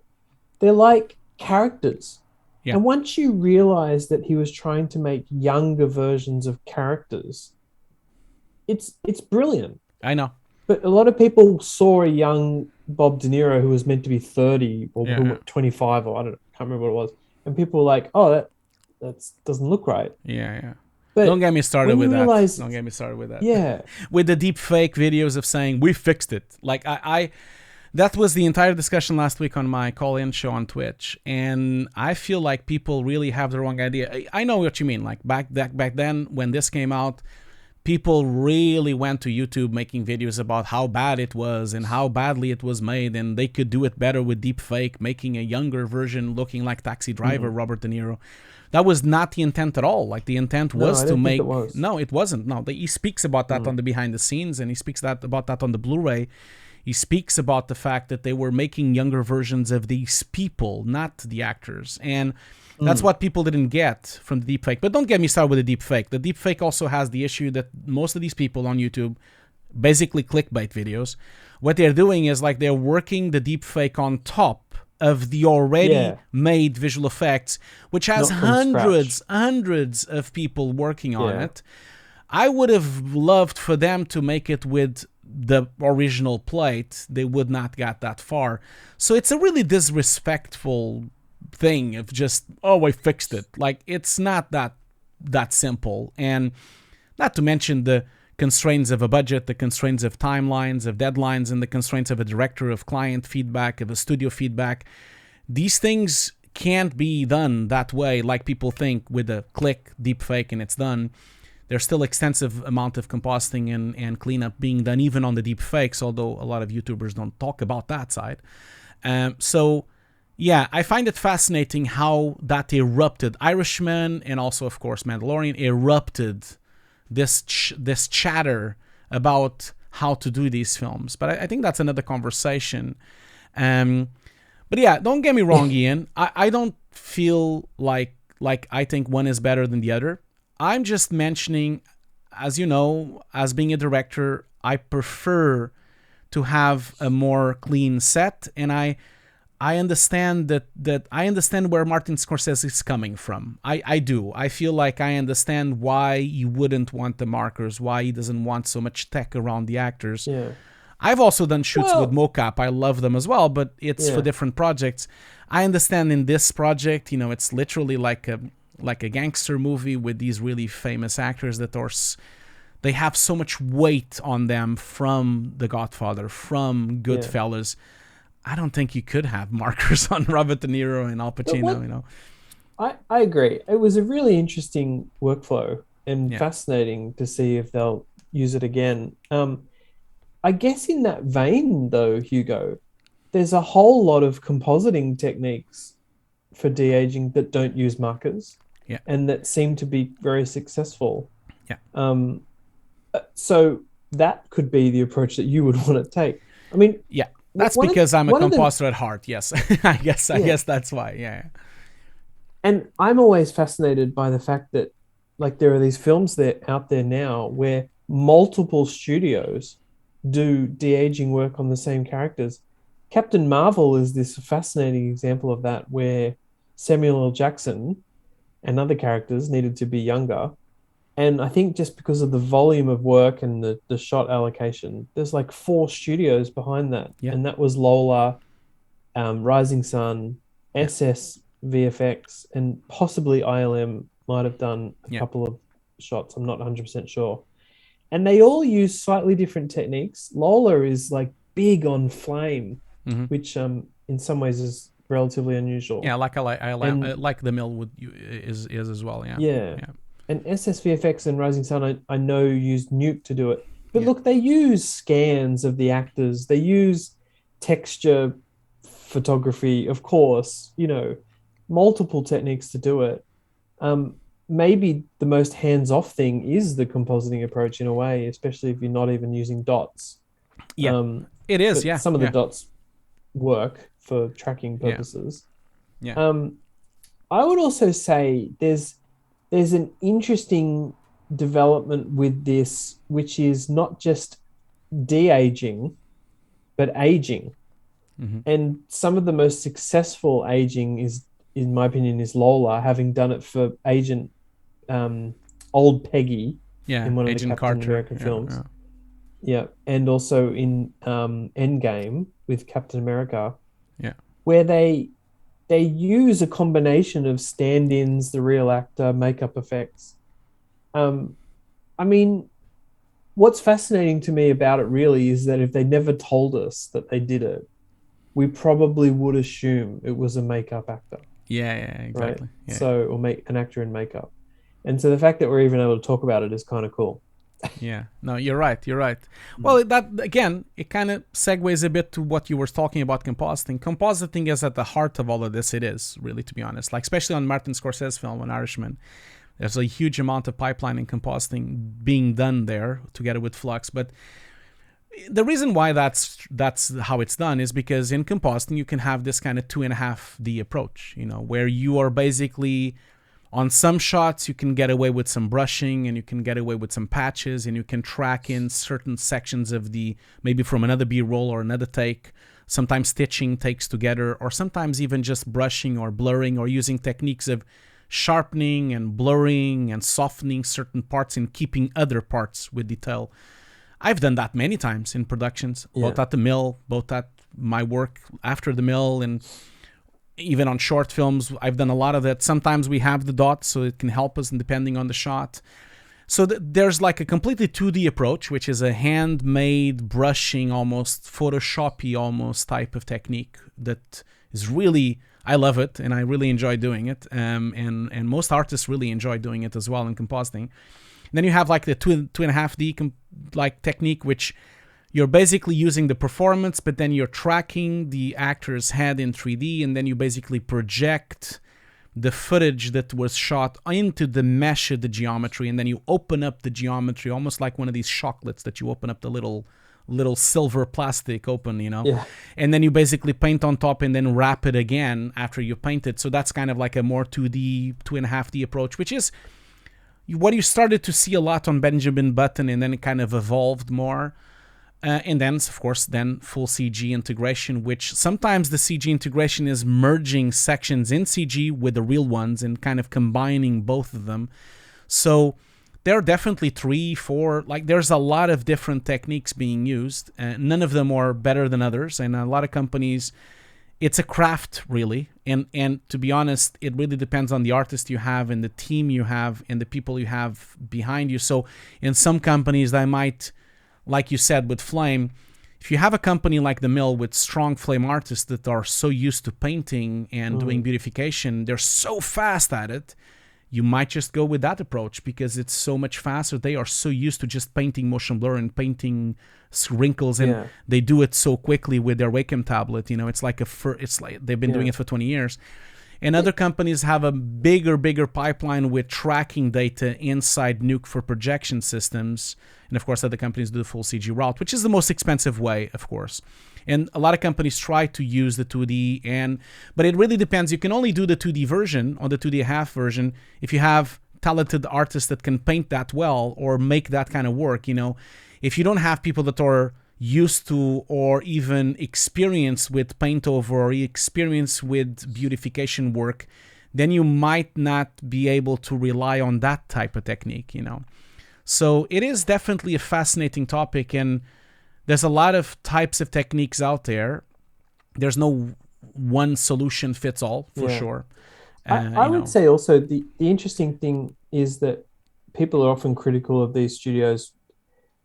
They're like characters. Yeah. And once you realize that he was trying to make younger versions of characters, it's brilliant. I know. But a lot of people saw a young Bob De Niro who was meant to be 30 or 25 or I can't remember what it was. And people were like, oh, that doesn't look right. Yeah. But don't get me started with that. Don't get me started with that. Yeah. With the deep fake videos of saying, we fixed it. Like that was the entire discussion last week on my call-in show on Twitch. And I feel like people really have the wrong idea. I know what you mean. Like back then when this came out, people really went to YouTube making videos about how bad it was and how badly it was made, and they could do it better with deepfake, making a younger version looking like Taxi Driver, Robert De Niro. That was not the intent at all. Like, the intent No, was I to don't think make... it was. No, it wasn't. No, he speaks about that on the behind the scenes, and he speaks about that on the Blu-ray. He speaks about the fact that they were making younger versions of these people, not the actors. And that's what people didn't get from the deepfake. But don't get me started with the deepfake. The deepfake also has the issue that most of these people on YouTube, basically clickbait videos, what they're doing is like they're working the deepfake on top of the already made visual effects, which has hundreds of people working on it. I would have loved for them to make it with the original plate. They would not get that far. So it's a really disrespectful thing of just, oh, I fixed it. Like, it's not that simple. And not to mention the constraints of a budget, the constraints of timelines, of deadlines, and the constraints of a director, of client feedback, of a studio feedback. These things can't be done that way like people think, with a click deepfake and it's done. There's still extensive amount of compositing and cleanup being done even on the deep fakes, although a lot of YouTubers don't talk about that side. So, yeah, I find it fascinating how that erupted. Irishman and also, of course, Mandalorian erupted this chatter about how to do these films. But I think that's another conversation. But yeah, don't get me wrong, Ian. I don't feel like I think one is better than the other. I'm just mentioning, as you know, as being a director, I prefer to have a more clean set, and I understand that I understand where Martin Scorsese is coming from. I do. I feel like I understand why you wouldn't want the markers, why he doesn't want so much tech around the actors. Yeah. I've also done shoots with mocap. I love them as well, but it's for different projects. I understand in this project, it's literally like a gangster movie with these really famous actors that they have so much weight on them from The Godfather, from Goodfellas. I don't think you could have markers on Robert De Niro and Al Pacino, I agree. It was a really interesting workflow and fascinating to see if they'll use it again. I guess in that vein, though, Hugo, there's a whole lot of compositing techniques for de-aging that don't use markers. Yeah. And that seem to be very successful. Yeah. So that could be the approach that you would want to take. I mean, yeah, that's because I'm a compositor at heart. Yes. I guess that's why. Yeah. And I'm always fascinated by the fact that, like, there are these films that out there now where multiple studios do de-aging work on the same characters. Captain Marvel is this fascinating example of that, where Samuel L. Jackson and other characters needed to be younger. And I think just because of the volume of work and the shot allocation, there's like 4 studios behind that. Yeah. And that was Lola, Rising Sun, SS VFX, and possibly ILM might have done a couple of shots. I'm not 100% sure. And they all use slightly different techniques. Lola is like big on flame, which in some ways is relatively unusual. Yeah, like like the mill is as well. Yeah. And SSVFX and Rising Sun, I know used Nuke to do it. But look, they use scans of the actors. They use texture photography, of course, multiple techniques to do it. Maybe the most hands-off thing is the compositing approach in a way, especially if you're not even using dots. Yeah, it is. Yeah, some of the dots work for tracking purposes. Yeah. I would also say there's an interesting development with this, which is not just de-aging, but aging. And some of the most successful aging is, in my opinion, is Lola, having done it for Agent Old Peggy in one of Agent the Captain Carter. America films. Yeah, and also in Endgame with Captain America. Yeah, where they use a combination of stand-ins, the real actor, makeup effects. I mean, what's fascinating to me about it really is that if they never told us that they did it, we probably would assume it was a makeup actor. Yeah, exactly. Right? Yeah. So, or make an actor in makeup. And so the fact that we're even able to talk about it is kind of cool. Yeah, no, you're right. You're right. Mm. Well, that again, it kind of segues a bit to what you were talking about compositing. Compositing is at the heart of all of this. It is really, to be honest. Like especially on Martin Scorsese's film, on Irishman, there's a huge amount of pipeline and compositing being done there together with Flux. But the reason why that's how it's done is because in compositing you can have this kind of 2.5D approach. You know, where you are basically on some shots, you can get away with some brushing and you can get away with some patches and you can track in certain sections of maybe from another B-roll or another take. Sometimes stitching takes together, or sometimes even just brushing or blurring or using techniques of sharpening and blurring and softening certain parts and keeping other parts with detail. I've done that many times in productions, both at the mill, both at my work after the mill, and even on short films. I've done a lot of that. Sometimes we have the dots, so it can help us depending on the shot. So there's like a completely 2D approach, which is a handmade brushing, almost Photoshop-y almost type of technique that is really, I love it, and I really enjoy doing it. And most artists really enjoy doing it as well in compositing. And then you have like the 2.5D like technique, which you're basically using the performance, but then you're tracking the actor's head in 3D, and then you basically project the footage that was shot into the mesh of the geometry, and then you open up the geometry, almost like one of these chocolates that you open up the little silver plastic open, you know? Yeah. And then you basically paint on top and then wrap it again after you paint it. So that's kind of like a more 2D, 2.5D approach, which is what you started to see a lot on Benjamin Button, and then it kind of evolved more. And then, of course, then full CG integration, which sometimes the CG integration is merging sections in CG with the real ones and kind of combining both of them. So there are definitely 3, 4, like there's a lot of different techniques being used. None of them are better than others. And a lot of companies, it's a craft, really. And to be honest, it really depends on the artist you have and the team you have and the people you have behind you. So in some companies, they might, like you said with Flame, if you have a company like the Mill with strong flame artists that are so used to painting and doing beautification, they're so fast at it, you might just go with that approach because it's so much faster. They are so used to just painting motion blur and painting wrinkles, and they do it so quickly with their Wacom tablet. You know, it's like they've been doing it for 20 years. And other companies have a bigger pipeline with tracking data inside Nuke for projection systems. And of course, other companies do the full CG route, which is the most expensive way, of course. And a lot of companies try to use the 2D, but it really depends. You can only do the 2D version or the 2D half version if you have talented artists that can paint that well or make that kind of work. You know, if you don't have people that are used to or even experience with paint over or experience with beautification work, then you might not be able to rely on that type of technique, you know. So it is definitely a fascinating topic, and there's a lot of types of techniques out there. There's no one solution fits all, for sure. I would say also the interesting thing is that people are often critical of these studios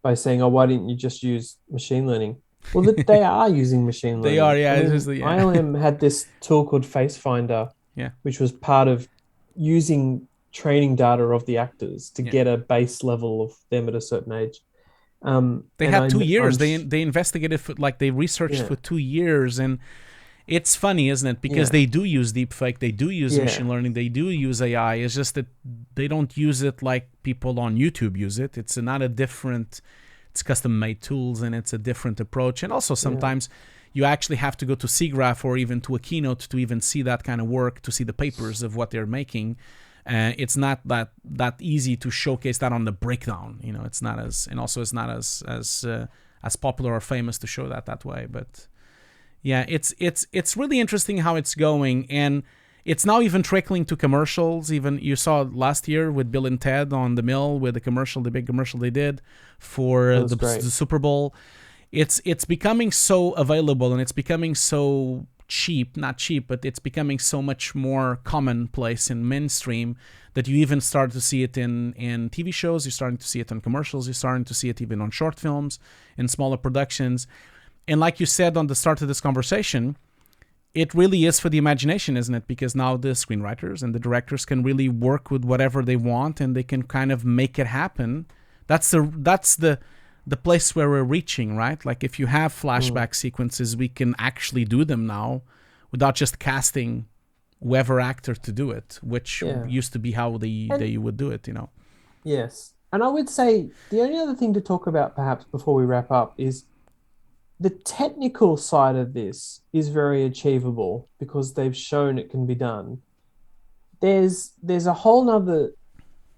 by saying, "Oh, why didn't you just use machine learning?" Well, they are using machine learning. They are, yeah. I mean, Yeah. ILM had this tool called Face Finder, which was part of using training data of the actors to get a base level of them at a certain age. They had 2 years. They investigated for, like, they researched for 2 years, and it's funny, isn't it? Because they do use deepfake, they do use machine learning, they do use AI. It's just that they don't use it like people on YouTube use it. It's not a different, it's custom-made tools, and it's a different approach. And also sometimes you actually have to go to SIGGRAPH or even to a keynote to even see that kind of work, to see the papers of what they're making. It's not that easy to showcase that on the breakdown. You know, it's not as, and also it's not as popular or famous to show that way. But yeah, it's really interesting how it's going, and it's now even trickling to commercials. Even you saw last year with Bill and Ted on the Mill with the big commercial they did for the Super Bowl. It's becoming so available, and it's becoming so not cheap, but it's becoming so much more commonplace in mainstream that you even start to see it in TV shows. You're starting to see it in commercials. You're starting to see it even on short films, in smaller productions. And like you said on the start of this conversation, it really is for the imagination, isn't it? Because now the screenwriters and the directors can really work with whatever they want, and they can kind of make it happen That's the place where we're reaching, right? Like if you have Mm. flashback sequences, we can actually do them now without just casting whoever actor to do it, which Yeah. used to be how And they would do it, you know. yes. And I would say the only other thing to talk about, perhaps before we wrap up, is the technical side of this is very achievable because they've shown it can be done. There's a whole nother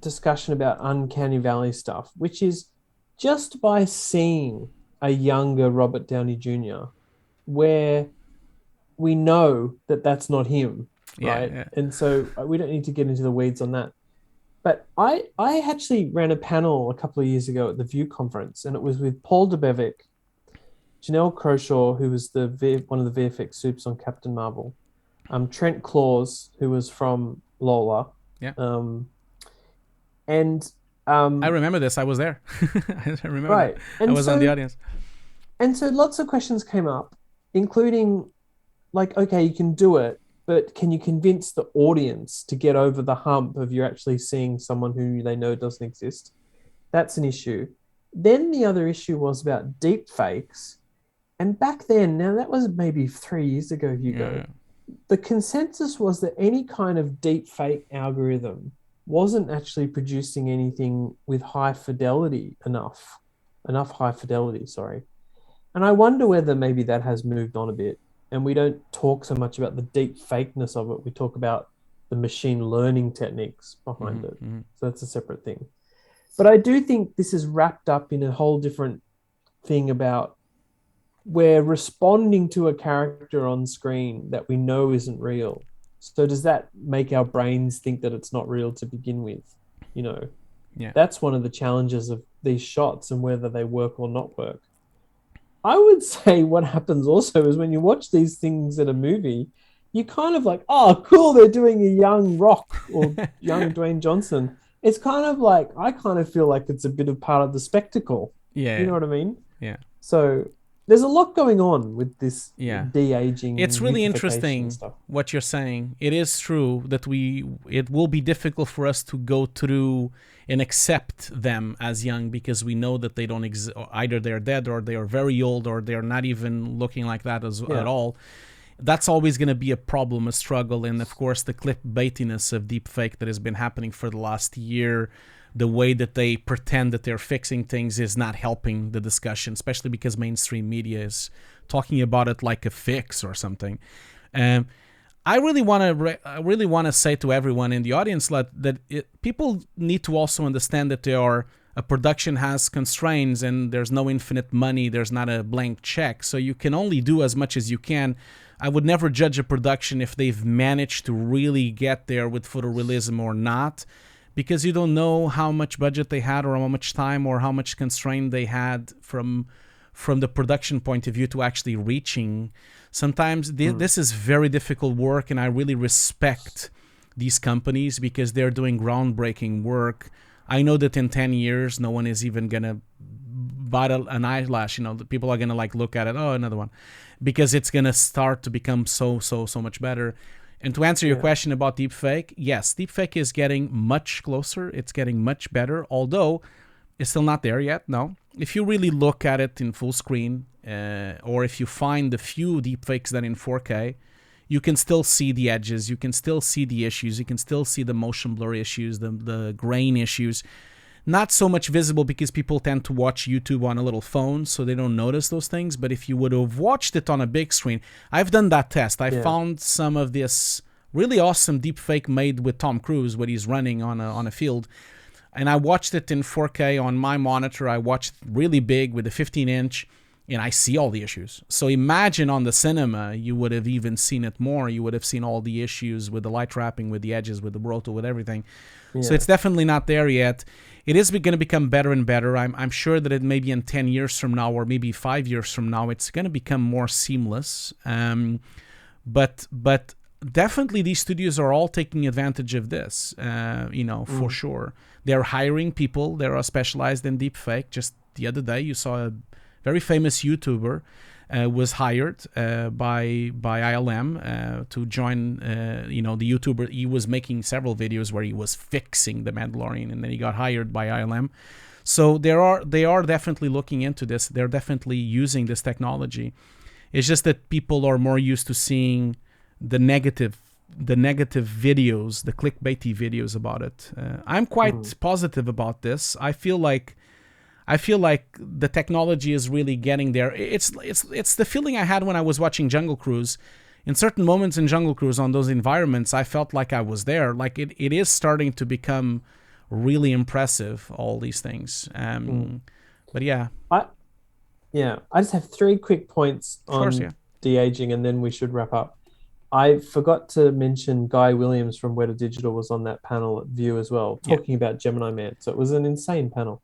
discussion about uncanny valley stuff, which is just by seeing a younger Robert Downey Jr., where we know that that's not him, Yeah, right? yeah. And so we don't need to get into the weeds on that. But I actually ran a panel a couple of years ago at the View conference, and it was with Paul DeBevic, Janelle Croshaw, who was one of the VFX soups on Captain Marvel, Trent Claus, who was from Lola, Yeah. um, and I um, remember this. I was there. I remember that. right, I was on the audience. and so lots of questions came up, including like, okay, you can do it, but can you convince the audience to get over the hump of you're actually seeing someone who they know doesn't exist? That's an issue. Then the other issue was about deep fakes. And back then, now that was maybe 3 years ago, Hugo, Yeah, the consensus was that any kind of deep fake algorithm wasn't actually producing anything with high fidelity enough high fidelity, sorry. And I wonder whether maybe that has moved on a bit. And we don't talk so much about the deep fakeness of it. We talk about the machine learning techniques yeah. behind it. Mm-hmm. So that's a separate thing. But I do think this is wrapped up in a whole different thing about we're responding to a character on screen that we know isn't real. So does that make our brains think that it's not real to begin with? You know, Yeah. that's one of the challenges of these shots and whether they work or not work. I would say what happens also is when you watch these things in a movie, you kind of like, oh, cool, they're doing a young Rock or young Dwayne Johnson. It's kind of like, I kind of feel like it's a bit of part of the spectacle. You Yeah. know what I mean? Yeah. So there's a lot going on with this Yeah. It's de-aging, really youthification interesting stuff. what you're saying. It is true that it will be difficult for us to go through and accept them as young because we know that they don't exist. Either they're dead or they are very old or they're not even looking like that at Yeah. all. That's always going to be a problem, a struggle, and of course the clickbaitiness of deepfake that has been happening for the last year. The way that they pretend that they're fixing things is not helping the discussion, especially because mainstream media is talking about it like a fix or something. Um, I really want to say to everyone in the audience that people need to also understand that a production has constraints and there's no infinite money. There's not a blank check, so you can only do as much as you can. I would never judge a production if they've managed to really get there with photorealism or not, because you don't know how much budget they had or how much time or how much constraint they had from the production point of view to actually reaching. Sometimes Mm. this is very difficult work, and I really respect these companies because they're doing groundbreaking work. I know that in 10 years, no one is even going to bat an eyelash. You know, the people are going to like look at it, oh, another one, because it's going to start to become so much better. And to answer your Yeah. question about deepfake, yes, deepfake is getting much closer. It's getting much better, although it's still not there yet. No, if you really look at it in full screen, or if you find the few deepfakes that in 4K, you can still see the edges. You can still see the issues. You can still see the motion blur issues, the grain issues. Not so much visible because people tend to watch YouTube on a little phone, so they don't notice those things. But if you would have watched it on a big screen, I've done that test. I Yeah. found some of this really awesome deepfake made with Tom Cruise when he's running on a field. And I watched it in 4K on my monitor. I watched really big with a 15-inch, and I see all the issues. So imagine on the cinema, you would have even seen it more. You would have seen all the issues with the light wrapping, with the edges, with the roto, with everything. So Yeah. it's definitely not there yet. It is going to become better and better. I'm sure that it maybe in 10 years from now or maybe 5 years from now, it's going to become more seamless. But definitely these studios are all taking advantage of this, for Mm. sure. They're hiring people that are specialized in deepfake. Just the other day, you saw a very famous YouTuber was hired by ILM to join. The YouTuber. He was making several videos where he was fixing the Mandalorian, and then he got hired by ILM. So they are definitely looking into this. They're definitely using this technology. It's just that people are more used to seeing the negative videos, the clickbaity videos about it. I'm quite positive about this. I feel like the technology is really getting there. It's the feeling I had when I was watching Jungle Cruise. In certain moments in Jungle Cruise, on those environments, I felt like I was there. Like it is starting to become really impressive, all these things. But yeah. I just have three quick points Of course, yeah. on de-aging, and then we should wrap up. I forgot to mention Guy Williams from Weta Digital was on that panel at View as well, talking about Gemini Man. So it was an insane panel.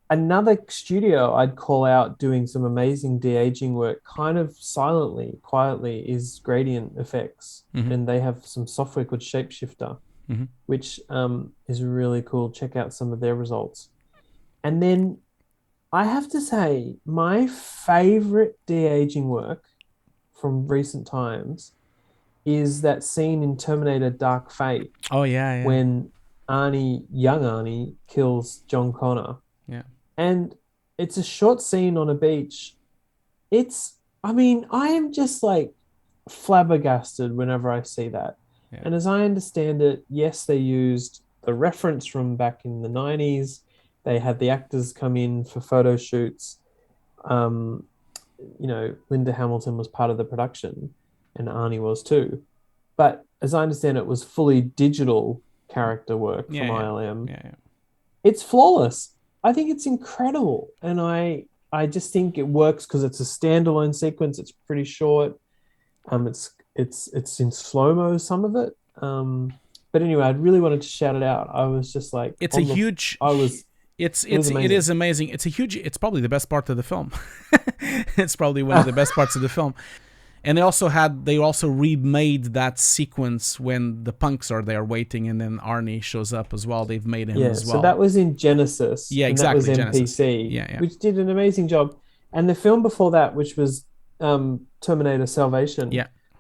Another studio I'd call out doing some amazing de-aging work, kind of silently, quietly, is Gradient Effects. And they have some software called Shapeshifter, which is really cool. Check out some of their results. And then I have to say, my favorite de-aging work from recent times is that scene in Terminator Dark Fate. Oh, yeah. When young Arnie, kills John Connor. Yeah. And it's a short scene on a beach. I am just like flabbergasted whenever I see that. Yeah. And as I understand it, yes, they used the reference from back in the 90s. They had the actors come in for photo shoots. Linda Hamilton was part of the production, and Arnie was too. But as I understand it, was fully digital character work from ILM. Yeah. It's flawless. I think it's incredible. And I just think it works because it's a standalone sequence. It's pretty short. It's in slow-mo, some of it. But anyway, I really wanted to shout it out. I was just like, it is amazing. It's probably the best part of the film. It's probably one of the best parts of the film. And they also remade that sequence when the punks are there waiting, and then Arnie shows up as well. They've made him as well. So that was in Genesis. Yeah, exactly. That was MPC, which did an amazing job. And the film before that, which was Terminator Salvation,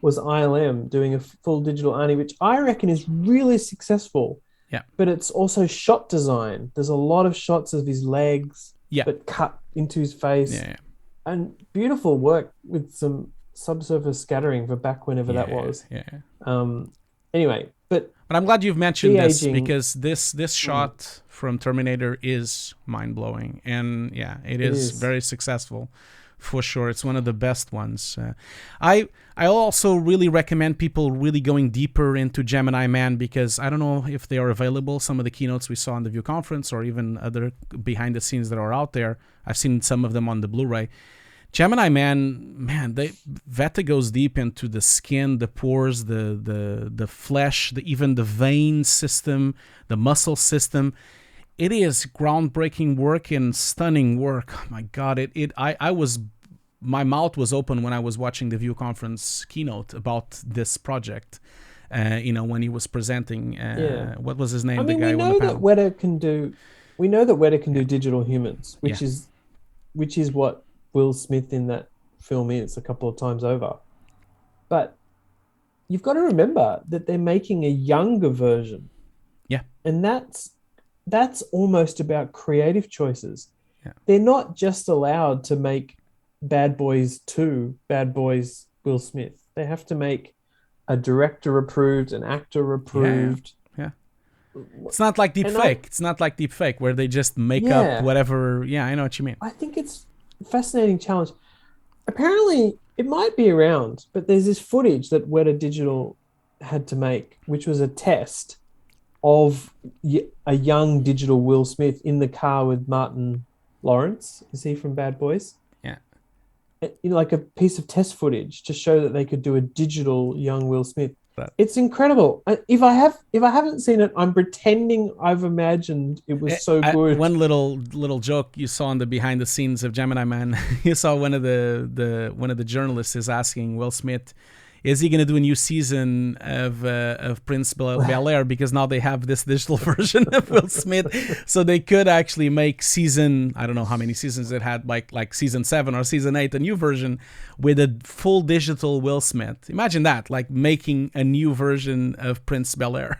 was ILM doing a full digital Arnie, which I reckon is really successful. Yeah. But it's also shot design. There's a lot of shots of his legs, but cut into his face. Yeah. And beautiful work with some subsurface scattering for back whenever that was. Anyway, but I'm glad you've mentioned this, because this shot from Terminator is mind-blowing, and it is very successful for sure. It's one of the best ones. I also really recommend people really going deeper into Gemini Man, because I don't know if they are available, some of the keynotes we saw in the View conference or even other behind the scenes that are out there. I've seen some of them on the Blu-ray. Gemini Man, Veta goes deep into the skin, the pores, the flesh, even the vein system, the muscle system. It is groundbreaking work and stunning work. Oh my God, my mouth was open when I was watching the View conference keynote about this project. When he was presenting, what was his name? We know that Weta can do digital humans, which is what Will Smith in that film is a couple of times over. But you've got to remember that they're making a younger version. Yeah. And that's almost about creative choices. Yeah. They're not just allowed to make Bad Boys 2, Bad Boys Will Smith. They have to make a director approved, an actor approved. Yeah. It's not like deep fake. It's not like deep fake where they just make up whatever. Yeah, I know what you mean. I think it's a fascinating challenge. Apparently, it might be around, but there's this footage that Weta Digital had to make, which was a test of a young digital Will Smith in the car with Martin Lawrence. Is he from Bad Boys? Yeah. Like a piece of test footage to show that they could do a digital young Will Smith. It's incredible. If I haven't seen it, I'm pretending I've imagined it was so good. One little joke you saw on the behind the scenes of Gemini Man, you saw one of the journalists is asking Will Smith, is he going to do a new season of Prince Bel-Air, because now they have this digital version of Will Smith, so they could actually make season, I don't know how many seasons it had, like season 7 or season 8, a new version with a full digital Will Smith. Imagine that, like making a new version of Prince Bel-Air.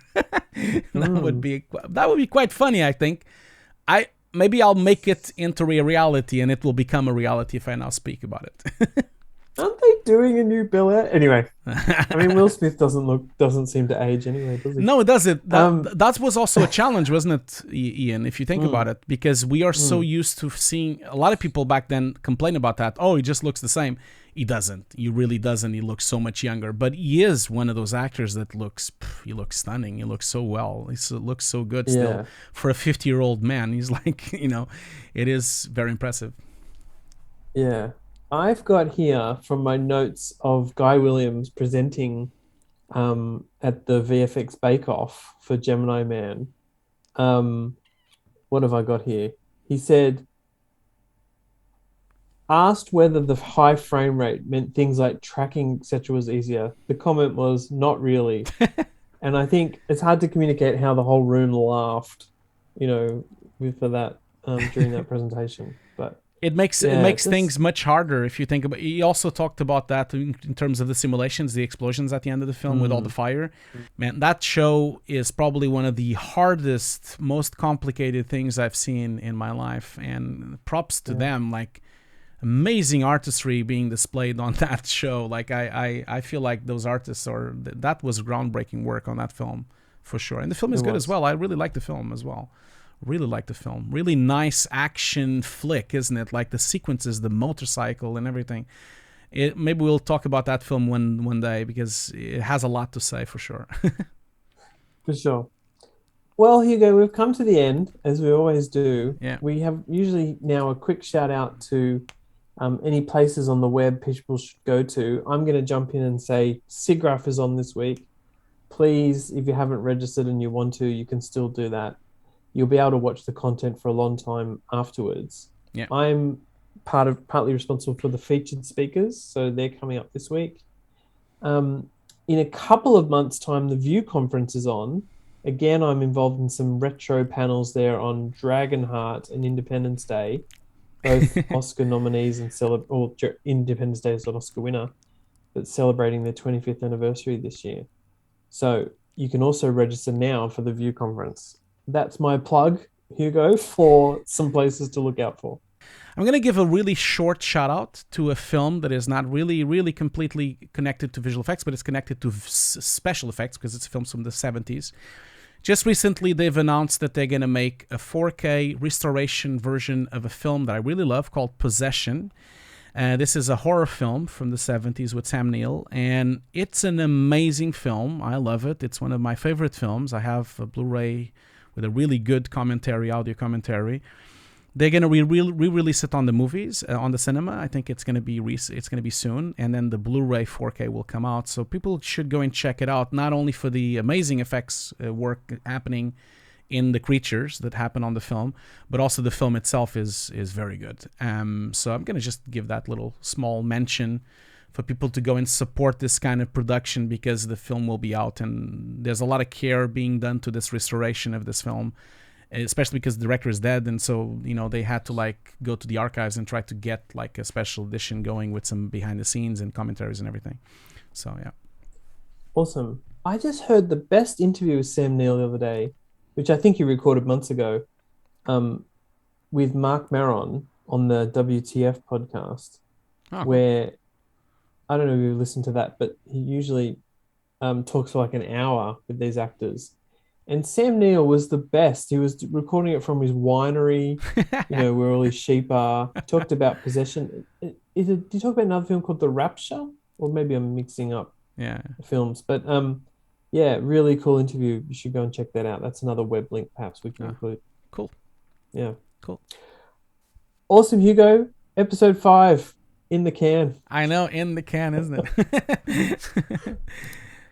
Mm. That would be quite funny, I think. I maybe I'll make it into a reality, and it will become a reality if I now speak about it. Aren't they doing a new Bel Air? Anyway, I mean, Will Smith doesn't seem to age anyway, does he? No, it doesn't. Um, That was also a challenge, wasn't it, Ian? If you think about mm, it, because we are so mm, used to seeing a lot of people back then complain about that. Oh, he just looks the same. He doesn't. He really doesn't. He looks so much younger. But he is one of those actors that he looks stunning. He looks so well. Looks so good still yeah, for a 50-year-old man. He's like, it is very impressive. yeah. I've got here from my notes of Guy Williams presenting at the VFX Bake Off for Gemini Man. Um, what have I got here? He said, asked whether the high frame rate meant things like tracking, etc., was easier. The comment was, not really. And I think it's hard to communicate how the whole room laughed, for that during that presentation. But It yeah, makes just things much harder if you think about. He also talked about that in terms of the simulations, the explosions at the end of the film with all the mm, fire. Man, that show is probably one of the hardest, most complicated things I've seen in my life. And props to yeah, them, like amazing artistry being displayed on that show. Like I feel like those artists that was groundbreaking work on that film for sure. And the film it is good as was. well. I really like the film as well. Really like the film. Really nice action flick, isn't it? Like the sequences, the motorcycle, and everything. Maybe we'll talk about that film one day because it has a lot to say for sure. For sure. Well, Hugo, we've come to the end, as we always do. Yeah. We have usually now a quick shout out to any places on the web people should go to. I'm going to jump in and say SIGGRAPH is on this week. Please, if you haven't registered and you want to, you can still do that. You'll be able to watch the content for a long time afterwards. Yeah. I'm partly responsible for the featured speakers, so they're coming up this week. In a couple of months' time, the View conference is on. Again, I'm involved in some retro panels there on Dragonheart and Independence Day, both Oscar nominees and Independence Day is an Oscar winner, but celebrating their 25th anniversary this year. So you can also register now for the View conference. That's my plug, Hugo, for some places to look out for. I'm going to give a really short shout out to a film that is not really, really completely connected to visual effects, but it's connected to special effects because it's a film from the 70s. Just recently, they've announced that they're going to make a 4K restoration version of a film that I really love called Possession. This is a horror film from the 70s with Sam Neill, and it's an amazing film. I love it. It's one of my favorite films. I have a Blu-ray with a really good audio commentary. They're gonna re-release it on the movies, on the cinema. I think it's gonna be soon, and then the Blu-ray 4K will come out. So people should go and check it out, not only for the amazing effects work happening in the creatures that happen on the film, but also the film itself is very good. So I'm gonna just give that little small mention for people to go and support this kind of production because the film will be out, and there's a lot of care being done to this restoration of this film, especially because the director is dead, and so they had to like go to the archives and try to get like a special edition going with some behind the scenes and commentaries and everything. So yeah. Awesome. I just heard the best interview with Sam Neill the other day, which I think he recorded months ago, with Mark Maron on the WTF podcast, Oh, cool. where I don't know if you listened to that, but he usually talks for like an hour with these actors. And Sam Neill was the best. He was recording it from his winery, where all his sheep are. He talked about Possession. Did you talk about another film called The Rapture? Or maybe I'm mixing up Yeah. films. But yeah, really cool interview. You should go and check that out. That's another web link perhaps we can include. Cool. Yeah. Cool. Awesome, Hugo. Episode 5 in the can. I know, in the can, isn't it?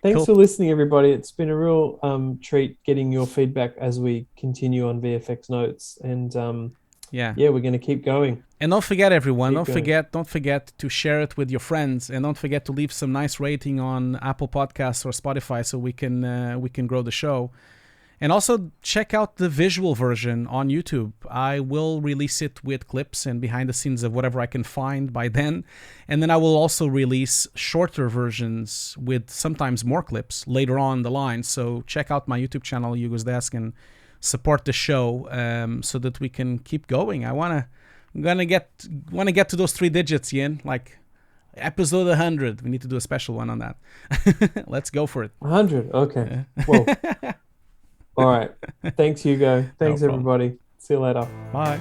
Thanks Cool. for listening, everybody. It's been a real treat getting your feedback as we continue on VFX Notes. And Yeah. we're going to keep going. And don't forget, everyone, Keep going. don't forget to share it with your friends, and don't forget to leave some nice rating on Apple Podcasts or Spotify so we can grow the show. And also check out the visual version on YouTube. I will release it with clips and behind the scenes of whatever I can find by then. And then I will also release shorter versions with sometimes more clips later on the line. So check out my YouTube channel, Hugo's Desk, and support the show so that we can keep going. I'm gonna get to those 3 digits, Ian. Like episode 100. We need to do a special one on that. Let's go for it. 100. Okay. Whoa. All right. Thanks, Hugo. No Thanks, problem. everybody. See you later. Bye.